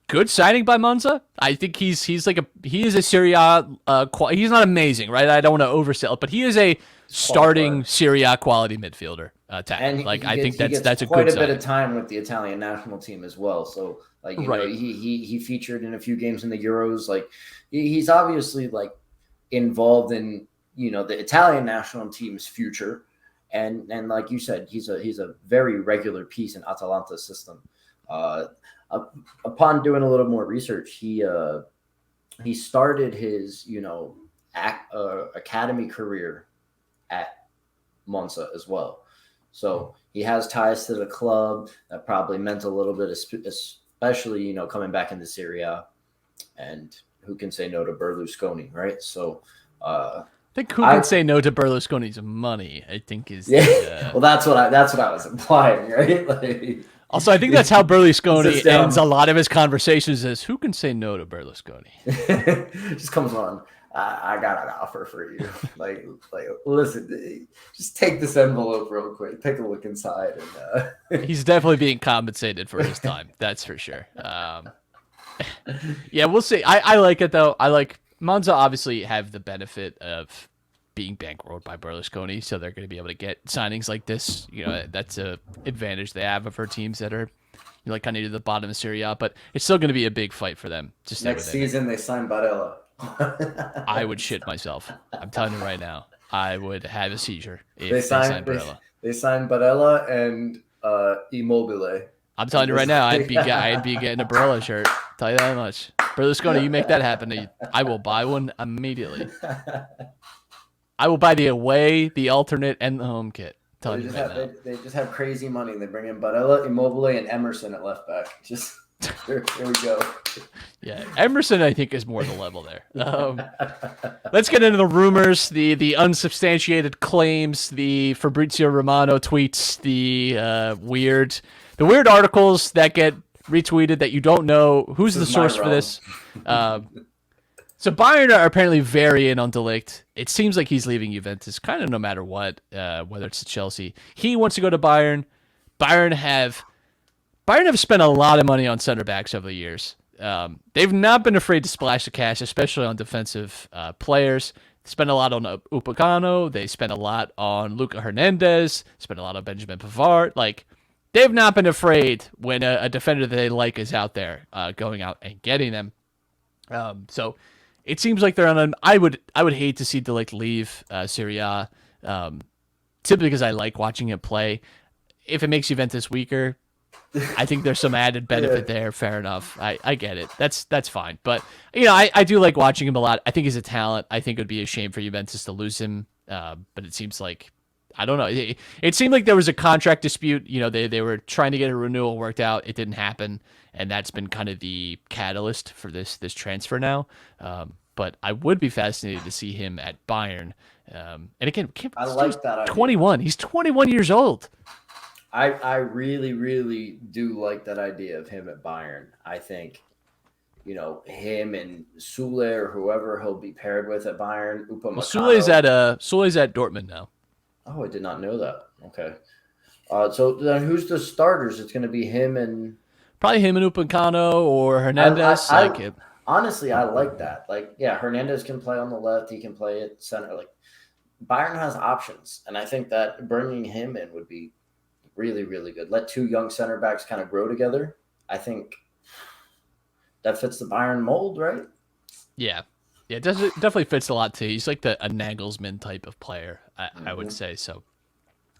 Good signing by Monza. I think he is a SerieA. He's not amazing, right? I don't want to oversell it, but he is a starting SerieA quality midfielder. I think that's a quite good a bit of time with the Italian national team as well. So like he featured in a few games in the Euros. Like he's obviously like involved in the Italian national team's future, and like you said, he's a very regular piece in Atalanta's system. Upon doing a little more research, he started his academy career at Monza as well. So he has ties to the club. That probably meant a little bit, especially coming back into Serie A. And who can say no to Berlusconi, right? So I think who can say no to Berlusconi's money, I think is well, that's what I was implying, right? Like, also, I think that's how Berlusconi ends a lot of his conversations is, who can say no to Berlusconi? Just comes on, I got an offer for you. like listen, just take this envelope real quick. Take a look inside. And he's definitely being compensated for his time. That's for sure. Yeah, we'll see. I like it, though. I like Monza obviously have the benefit of being bankrolled by Berlusconi, so they're going to be able to get signings like this. That's a advantage they have over teams that are kind of near the bottom of Serie A, but it's still going to be a big fight for them. Next season, they sign Barella. I would shit myself. I'm telling you right now, I would have a seizure if they signed Barella. They signed Barella and Immobile. I'm telling you right now, I'd be getting a Barella shirt. Tell you that much. Berlusconi, you make that happen, I will buy one immediately. I will buy the away, the alternate, and the home kit. They just have crazy money. They bring in Barella, Immobile, and Emerson at left back. Just here we go. Yeah, Emerson, I think, is more the level there. Let's get into the rumors, the unsubstantiated claims, the Fabrizio Romano tweets, the weird articles that get retweeted that you don't know who's the source for this. So Bayern are apparently very in on De Ligt. It seems like he's leaving Juventus, kind of no matter what, whether it's Chelsea. He wants to go to Bayern. Bayern have spent a lot of money on center backs over the years. They've not been afraid to splash the cash, especially on defensive players. They spent a lot on Upamecano. They spent a lot on Luca Hernandez. Spent a lot on Benjamin Pavard. Like, they've not been afraid when a defender that they like is out there, going out and getting them. So it seems like they're on an. I would hate to see De Ligt leave SerieA, simply because I like watching him play. If it makes Juventus weaker, I think there's some added benefit there. Fair enough. I get it. That's fine. But I do like watching him a lot. I think he's a talent. I think it would be a shame for Juventus to lose him. But it seems like, I don't know. It seemed like there was a contract dispute. They were trying to get a renewal worked out. It didn't happen, and that's been kind of the catalyst for this transfer now. But I would be fascinated to see him at Bayern. And again, I like that idea. 21. He's 21 years old. I really, really do like that idea of him at Bayern. I think, him and Sule or whoever he'll be paired with at Bayern. Well, Sule's at Dortmund now. Oh, I did not know that. Okay. So then who's the starters? It's going to be him and... Probably him and Upamecano or Hernandez. Honestly, I like that. Like, yeah, Hernandez can play on the left. He can play at center. Like, Bayern has options. And I think that bringing him in would be really, really good. Let two young center backs kind of grow together. I think that fits the Bayern mold, right? Yeah. Yeah, it definitely fits a lot too. He's like a Nagelsmann type of player, I would say. So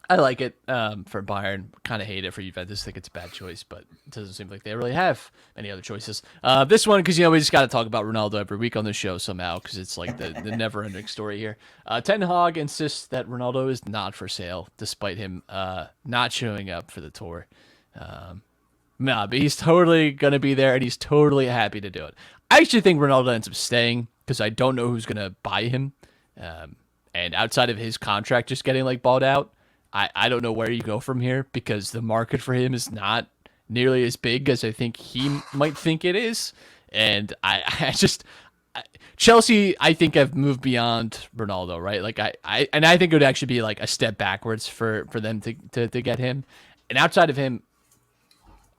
I like it for Bayern. Kind of hate it for Juventus. I think it's a bad choice, but it doesn't seem like they really have any other choices. This one, because we just got to talk about Ronaldo every week on the show somehow, because it's like the never-ending story here. Ten Hag insists that Ronaldo is not for sale, despite him not showing up for the tour. But he's totally gonna be there, and he's totally happy to do it. I actually think Ronaldo ends up staying, because I don't know who's gonna buy him. And outside of his contract just getting bought out, I don't know where you go from here, because the market for him is not nearly as big as I think he might think it is. And Chelsea, I think, have moved beyond Ronaldo, right? I think it would actually be a step backwards for them to get him. And outside of him,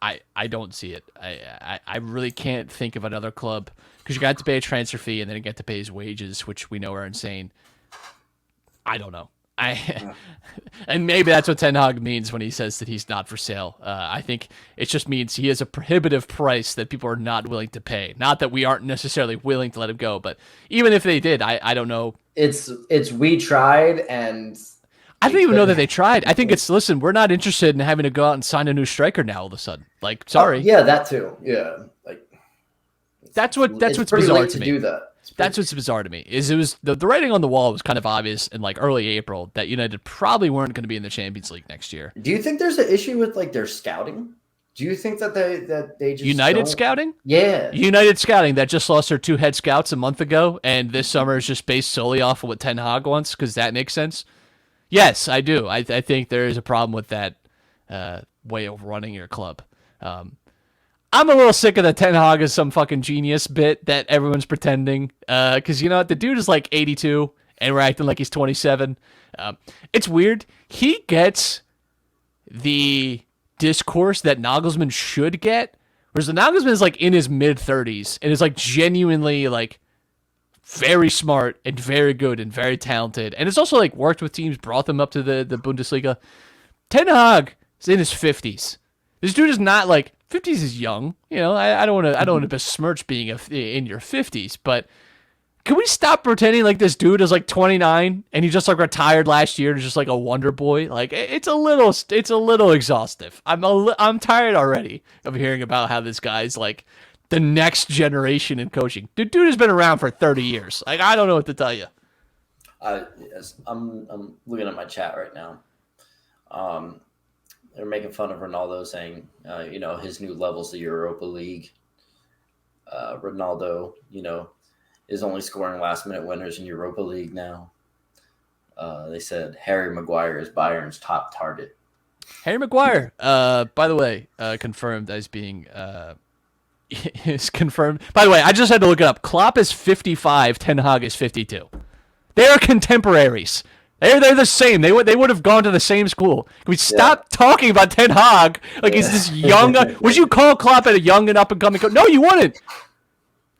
I don't see it. I really can't think of another club, because you got to pay a transfer fee and then you get to pay his wages, which we know are insane. I don't know. And maybe that's what Ten Hag means when he says that he's not for sale. I think it just means he has a prohibitive price that people are not willing to pay. Not that we aren't necessarily willing to let him go, but even if they did, I don't know. It's we tried, and I don't even know that they tried. I think it's, listen, we're not interested in having to go out and sign a new striker now all of a sudden. Sorry. Yeah, that too. Yeah, that's what's bizarre to me. Do that. That's what's bizarre to me. Is it was the writing on the wall was kind of obvious in early April that United probably weren't going to be in the Champions League next year. Do you think there's an issue with their scouting? Do you think that they just United scouting? Yeah, United scouting that just lost their two head scouts a month ago, and this summer is just based solely off of what Ten Hag wants, because that makes sense. Yes, I do. I think there is a problem with that way of running your club. I'm a little sick of the Ten Hag is some fucking genius bit that everyone's pretending. Because the dude is 82, and we're acting like he's 27. It's weird. He gets the discourse that Nagelsmann should get, whereas the Nagelsmann is in his mid-30s and is genuinely very smart and very good and very talented, and it's also worked with teams, brought them up to the Bundesliga. Ten Hag is in his 50s. This dude is not 50s is young. I don't want to besmirch being in your 50s, but can we stop pretending this dude is 29 and he just retired last year and is just a wonder boy? It's a little exhaustive. I'm tired already of hearing about how this guy's the next generation in coaching. The dude has been around for 30 years. I don't know what to tell you. Yes, I'm looking at my chat right now. They're making fun of Ronaldo, saying, his new level's the Europa League. Ronaldo, is only scoring last-minute winners in Europa League now. They said Harry Maguire is Bayern's top target. Harry Maguire, by the way, confirmed as being is confirmed. By the way, I just had to look it up. Klopp is 55, Ten Hag is 52. They are contemporaries. They're the same. They would have gone to the same school. Can we stop talking about Ten Hag like he's this young? Would you call Klopp a young and up and coming coach? No, you wouldn't.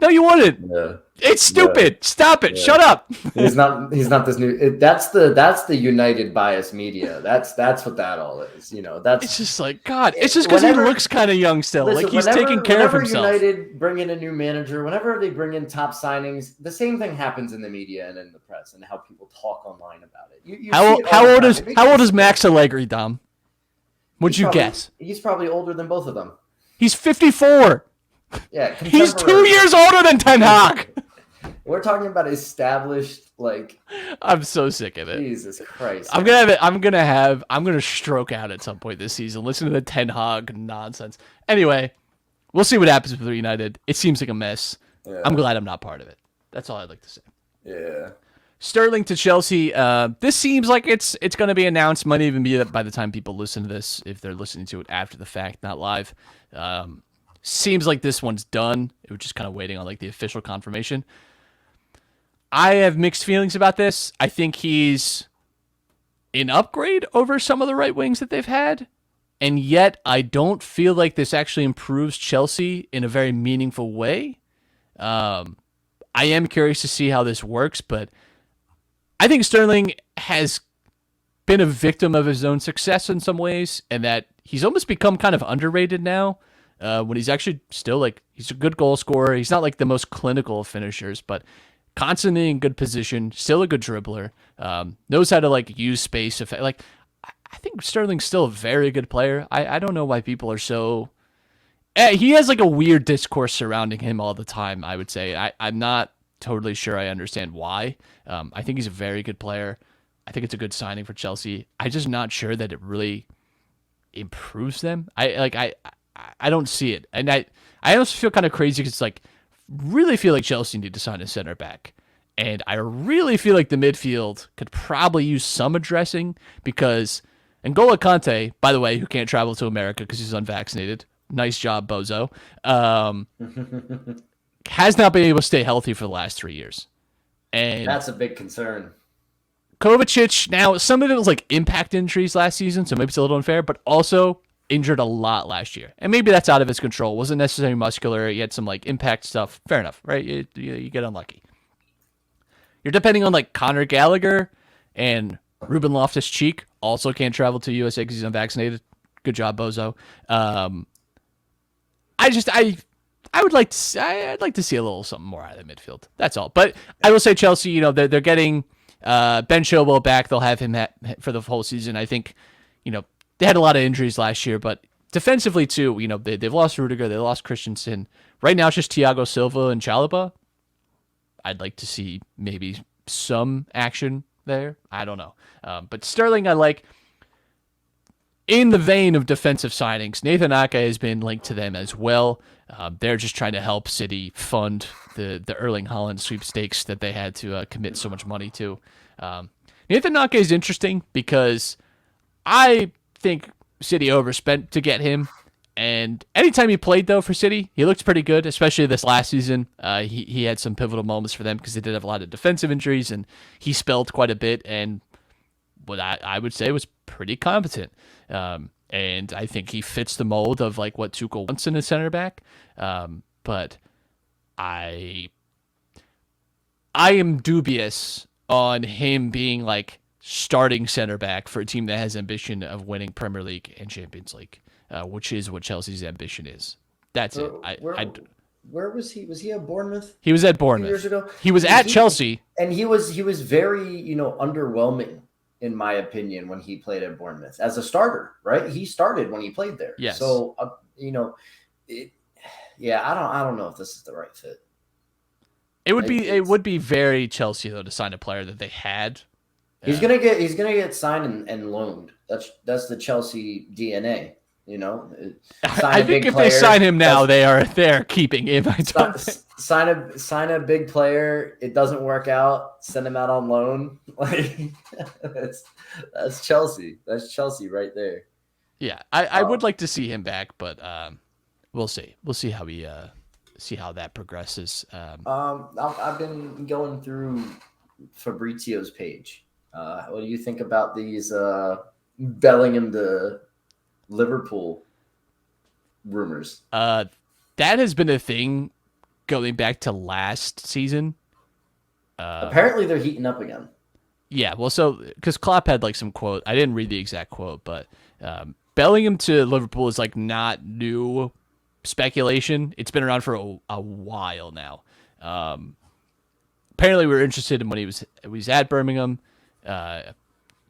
No, you wouldn't. Yeah. It's stupid. Yeah. Stop it. Yeah. Shut up. He's not this new. That's the United bias media. That's what that all is. It's just like God. It's just because he looks kind of young still. Listen, like he's taking care of himself. Whenever United bring in a new manager, whenever they bring in top signings, the same thing happens in the media and in the press and how people talk online about it. How old is Max Allegri, Dom? Would you guess? He's probably older than both of them. He's 54. Yeah, he's 2 years older than Ten Hag. We're talking about established, like. I'm so sick of it. Jesus Christ! I'm gonna stroke out at some point this season. Listen to the Ten Hag nonsense. Anyway, we'll see what happens with United. It seems like a mess. Yeah. I'm glad I'm not part of it. That's all I'd like to say. Yeah. Sterling to Chelsea. This seems like it's going to be announced. Might even be by the time people listen to this, if they're listening to it after the fact, not live. Seems like this one's done. It was just kind of waiting on like the official confirmation. I have mixed feelings about this. I think he's an upgrade over some of the right wings that they've had. And yet I don't feel like this actually improves Chelsea in a very meaningful way. I am curious to see how this works, but I think Sterling has been a victim of his own success in some ways, and that he's almost become kind of underrated now. When he's actually still like, he's a good goal scorer. He's not like the most clinical of finishers, but constantly in good position, still a good dribbler, knows how to like use space. Like, I think Sterling's still a very good player. I don't know why people are so. He has like a weird discourse surrounding him all the time. I would say I'm not totally sure I understand why. I think he's a very good player. I think it's a good signing for Chelsea. I'm just not sure that it really improves them. I don't see it. And I also feel kind of crazy because it's like, really feel like Chelsea need to sign a center back. And I really feel like the midfield could probably use some addressing because N'Golo Kante, by the way, who can't travel to America because he's unvaccinated. Nice job, Bozo. Has not been able to stay healthy for the last 3 years. And that's a big concern. Kovacic, now some of it was like impact injuries last season, so maybe it's a little unfair, but also injured a lot last year. And maybe that's out of his control. Wasn't necessarily muscular. He had some like impact stuff. Fair enough, right? You get unlucky. You're depending on like Conor Gallagher and Ruben Loftus-Cheek. Also can't travel to USA because he's unvaccinated. Good job, Bozo. I'd like to see a little something more out of the midfield. That's all. But I will say Chelsea, they're getting Ben Chilwell back. They'll have him for the whole season. I think, they had a lot of injuries last year, but defensively too, they've lost Rudiger, they lost Christensen. Right now it's just Thiago Silva and Chalobah. I'd like to see maybe some action there. I don't know. But Sterling, I like. In the vein of defensive signings, Nathan Ake has been linked to them as well. They're just trying to help City fund the Erling Haaland sweepstakes that they had to commit so much money to. Nathan Ake is interesting because I think City overspent to get him. And anytime he played, though, for City, he looked pretty good, especially this last season. He had some pivotal moments for them because they did have a lot of defensive injuries, and he spelled quite a bit, and what I would say was pretty competent. And I think he fits the mold of like what Tuchel wants in a center back. But I am dubious on him being like starting center back for a team that has ambition of winning Premier League and Champions League, which is what Chelsea's ambition is. That's it. Where was he? Was he at Bournemouth? He was at Bournemouth 2 years ago. He was at Chelsea, and he was very underwhelming in my opinion when he played at Bournemouth as a starter. Right, he started when he played there. Yes. So I don't know if this is the right fit. It would be very Chelsea though to sign a player that they had. He's gonna get signed and loaned. That's the Chelsea DNA. You know, I think if they sign him now, they're keeping him. I don't think. Sign a big player. It doesn't work out. Send him out on loan. Like that's Chelsea. That's Chelsea right there. Yeah, I would like to see him back, but we'll see. We'll see how that progresses. I've been going through Fabrizio's page. What do you think about these Bellingham to Liverpool rumors? That has been a thing going back to last season. Apparently, they're heating up again. Yeah, well, so because Klopp had like some quote, I didn't read the exact quote, but Bellingham to Liverpool is like not new speculation. It's been around for a while now. Apparently, we were interested in when he was at Birmingham.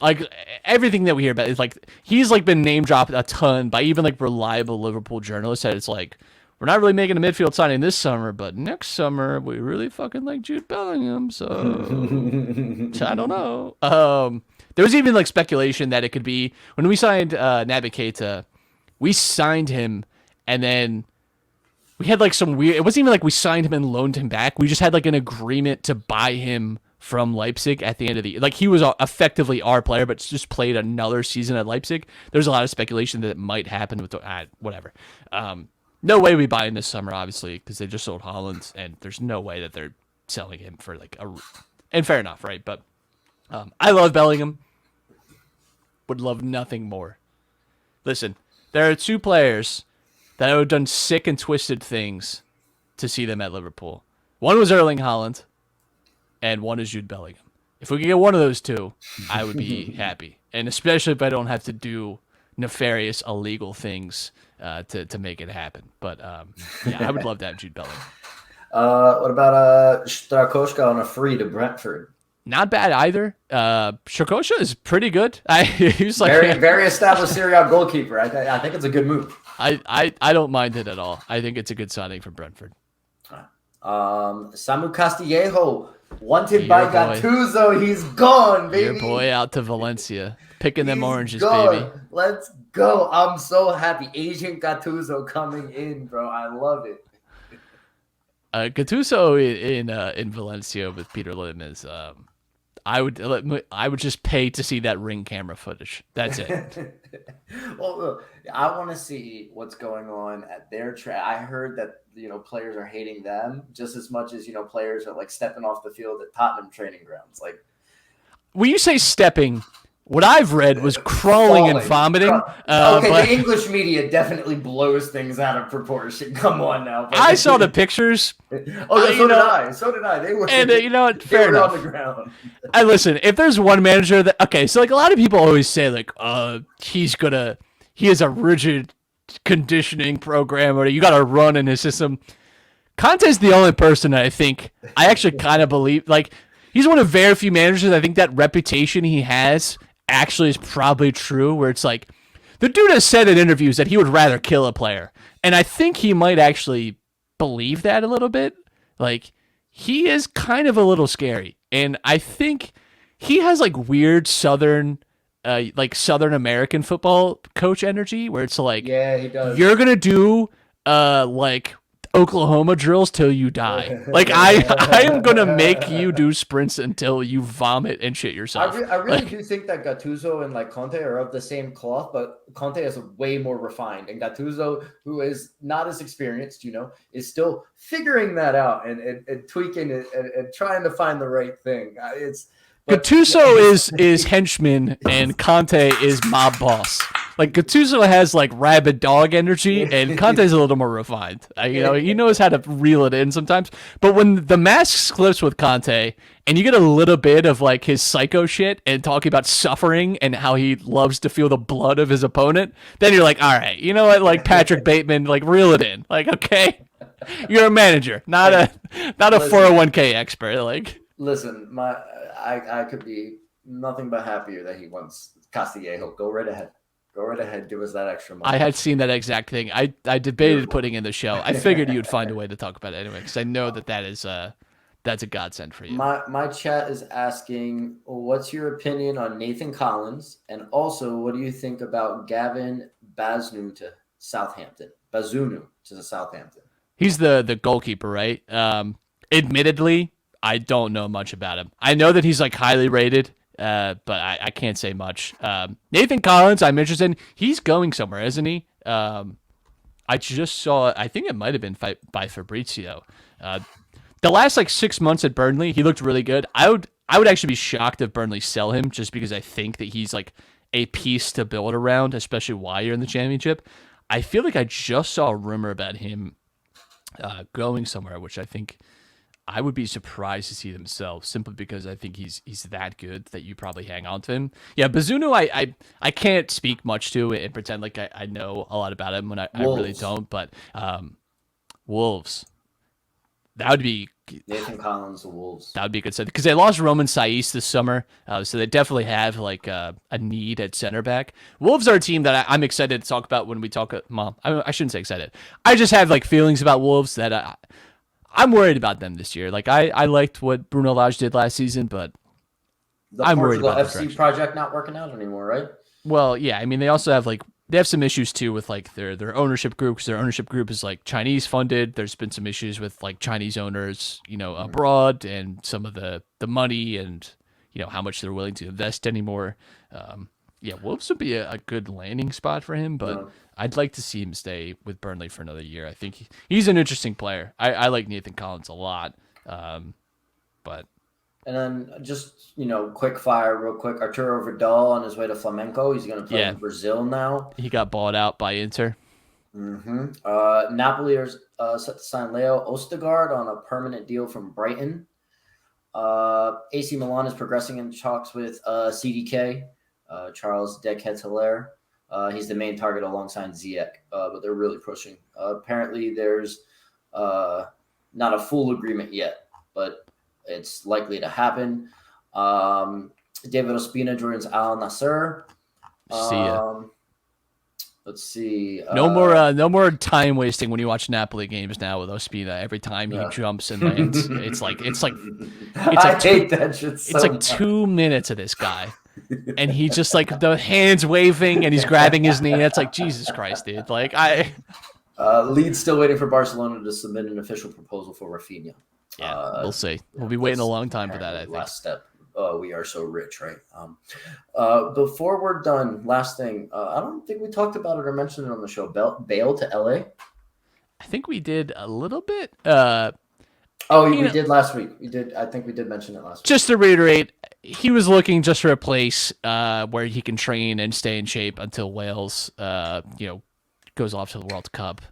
Like everything that we hear about is like he's like been name dropped a ton by even like reliable Liverpool journalists. That it's like we're not really making a midfield signing this summer, but next summer we really fucking like Jude Bellingham. So I don't know. There was even like speculation that it could be when we signed Naby Keita, we signed him and then we had like some weird. It wasn't even like we signed him and loaned him back. We just had like an agreement to buy him from Leipzig at the end of the year. Like he was effectively our player, but just played another season at Leipzig. There's a lot of speculation that it might happen with whatever. No way we buy him this summer, obviously, because they just sold Haaland, and there's no way that they're selling him for like and fair enough, right? But I love Bellingham. Would love nothing more. Listen, there are two players that would have done sick and twisted things to see them at Liverpool. One was Erling Haaland, and one is Jude Bellingham. If we could get one of those two, I would be happy. And especially if I don't have to do nefarious, illegal things to make it happen. But yeah, I would love to have Jude Bellingham. What about Strakosha on a free to Brentford? Not bad either. Strakosha is pretty good. He's like very established SerieA goalkeeper. I think it's a good move. I don't mind it at all. I think it's a good signing for Brentford. Samu Castillejo, wanted by Gattuso. He's gone, baby. Your boy out to Valencia. Picking them oranges, gone. baby. Let's go. I'm so happy. Agent Gattuso coming in, bro. I love it. Gattuso in Valencia with Peter Lim is I would just pay to see that ring camera footage. That's it. Well, look, I want to see what's going on at their I heard that players are hating them just as much as players are like stepping off the field at Tottenham training grounds. Like, when you say stepping, what I've read was crawling and vomiting. The English media definitely blows things out of proportion. Come on now. I saw the pictures. So did I. They were, and fair enough. On the ground. I listen. If there's one manager that so like a lot of people always say like he has a rigid conditioning program or you got to run in his system. Conte's the only person that I think I actually kind of believe like. He's one of very few managers. I think that reputation he has actually is probably true, where it's like the dude has said in interviews that he would rather kill a player. And I think he might actually believe that a little bit. Like, he is kind of a little scary. And I think he has like weird Southern American football coach energy, where it's like, yeah, he does. You're going to do like Oklahoma drills till you die. Like I am gonna make you do sprints until you vomit and shit yourself. I really do think that Gattuso and like Conte are of the same cloth, but Conte is way more refined, and Gattuso, who is not as experienced, is still figuring that out and tweaking it and trying to find the right thing. Gattuso is henchman and Conte is mob boss. Like Gattuso has like rabid dog energy, and Conte's a little more refined. He knows how to reel it in sometimes. But when the mask clips with Conte, and you get a little bit of like his psycho shit and talking about suffering and how he loves to feel the blood of his opponent, then you're like, all right, you know what? Like Patrick Bateman, like reel it in. Like, okay, you're a manager, not a 401k expert. Like, listen, I could be nothing but happier that he wants Castillejo. Go right ahead. Go right ahead. Give us that extra money. I had seen that exact thing. I debated putting in the show. I figured you would find a way to talk about it anyway, because I know that's a godsend for you. My chat is asking, what's your opinion on Nathan Collins? And also, what do you think about Gavin Bazunu to Southampton. Bazunu to the Southampton. He's the goalkeeper, right? Admittedly, I don't know much about him. I know that he's like highly rated, but I can't say much. Nathan Collins, I'm interested in. He's going somewhere, isn't he? I just saw, I think it might have been by Fabrizio. The last like 6 months at Burnley, he looked really good. I would actually be shocked if Burnley sell him, just because I think that he's like a piece to build around, especially while you're in the championship. I feel like I just saw a rumor about him going somewhere, which I think I would be surprised to see themselves, simply because I think he's that good that you probably hang on to him. Yeah, Bazunu, I can't speak much to and pretend like I know a lot about him when I really don't. But Wolves, that would be Nathan Collins, the Wolves. That would be a good set because they lost Roman Saiz this summer, so they definitely have like a need at center back. Wolves are a team that I'm excited to talk about when we talk. Well, I shouldn't say excited. I just have like feelings about Wolves that I'm worried about them this year. Like I liked what Bruno Lage did last season, but I'm worried about the FC project not working out anymore, right? Well, yeah. I mean, they also have they have some issues too with like their ownership group, because their ownership group is like Chinese funded. There's been some issues with like Chinese owners, abroad, and some of the money and how much they're willing to invest anymore. Yeah, Wolves would be a good landing spot for him, but I'd like to see him stay with Burnley for another year. I think he's an interesting player. I like Nathan Collins a lot, but. And then just, quick fire real quick. Arturo Vidal on his way to Flamengo. He's going to play in Brazil now. He got bought out by Inter. Mm-hmm. Napoli are set to sign Leo Ostegard on a permanent deal from Brighton. AC Milan is progressing in talks with CDK, Charles De Ketelaere. He's the main target alongside Ziyech, but they're really pushing. Apparently there's not a full agreement yet, but it's likely to happen. David Ospina joins Al Nassr. See ya. Let's see. No more time wasting when you watch Napoli games now with Ospina. Every time he jumps and lands, it's like I hate that shit. It's like 2 minutes of this guy, and he just like the hands waving and he's grabbing his knee. It's like Jesus Christ, dude. Like Leeds still waiting for Barcelona to submit an official proposal for Rafinha. Yeah, we'll see. We'll be waiting a long time for that, I think. Last step. We are so rich, right? Before we're done, last thing. I don't think we talked about it or mentioned it on the show. Bale to LA? I think we did a little bit. We did last week. We did. I think we did mention it last week. Just to reiterate, he was looking just for a place where he can train and stay in shape until Wales, goes off to the World Cup.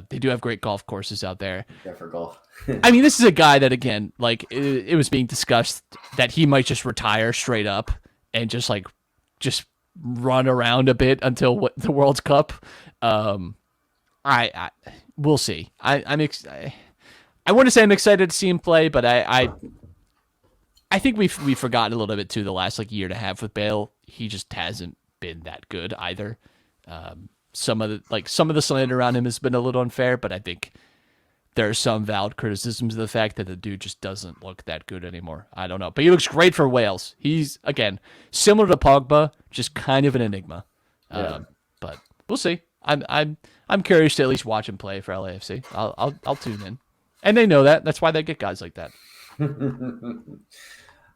They do have great golf courses out there. Yeah, for golf. I mean, this is a guy that, again, like it was being discussed that he might just retire straight up and just run around a bit until the World Cup. We'll see. I want to say I'm excited to see him play, but I think we've forgotten a little bit too the last year and a half with Bale. He just hasn't been that good either. Some of the slander around him has been a little unfair, but I think there are some valid criticisms of the fact that the dude just doesn't look that good anymore. I don't know, but he looks great for Wales. He's, again, similar to Pogba, just kind of an enigma. Yeah. But we'll see. I'm curious to at least watch him play for LAFC. I'll tune in, and they know that. That's why they get guys like that. And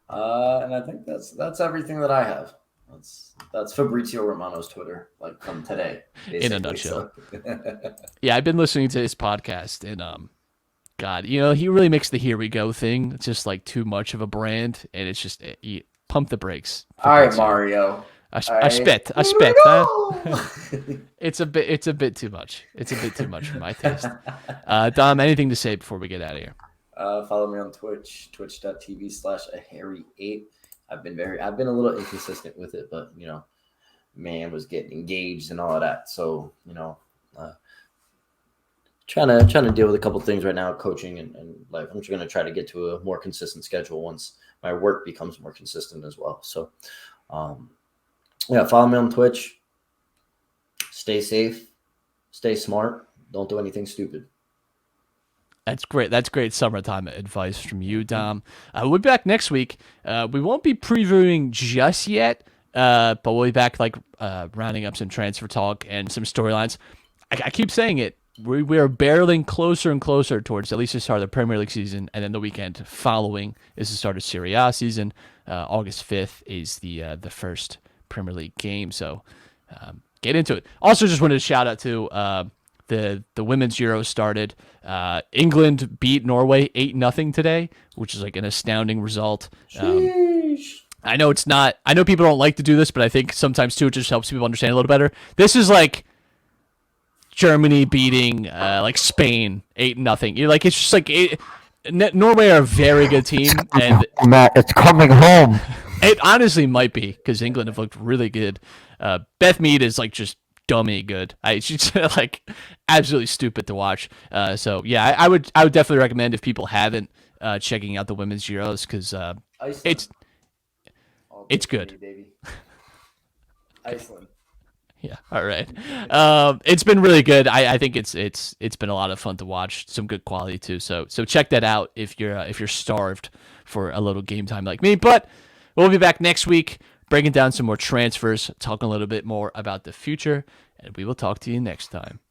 I think that's everything that I have. That's Fabrizio Romano's Twitter, from today, in a nutshell. Yeah, I've been listening to his podcast, and God, he really makes the "Here We Go" thing. It's just too much of a brand, and it's just pump the brakes. All right, Mario. I spit. Huh? It's a bit too much. It's a bit too much for my taste. Dom, anything to say before we get out of here? Follow me on Twitch, twitch.tv/aharry8. I've been a little inconsistent with it, but man was getting engaged and all of that. So, trying to deal with a couple things right now, coaching and life. I'm just going to try to get to a more consistent schedule once my work becomes more consistent as well. So, follow me on Twitch. Stay safe, stay smart. Don't do anything stupid. That's great. That's great summertime advice from you, Dom. We'll be back next week. We won't be previewing just yet, But we'll be back rounding up some transfer talk and some storylines. I keep saying it. We are barreling closer and closer towards at least the start of the Premier League season, and then the weekend following is the start of SerieA season. August 5th is the first Premier League game, so get into it. Also, just wanted to shout out to the women's Euro started. England beat Norway 8-0 today, which is like an astounding result. I know it's not. I know people don't like to do this, but I think sometimes too it just helps people understand a little better. This is like Germany beating like Spain 8-0. You're like, it's just like Norway are a very good team, and Matt, it's coming home. It honestly might be because England have looked really good. Beth Mead is like just dummy good. She's like absolutely stupid to watch. So yeah, I would definitely recommend if people haven't checking out the women's Euros because it's good. Baby. Iceland. Yeah. All right. It's been really good. I think it's been a lot of fun to watch. Some good quality too. So check that out if you're starved for a little game time like me. But we'll be back next week breaking down some more transfers, talking a little bit more about the future, and we will talk to you next time.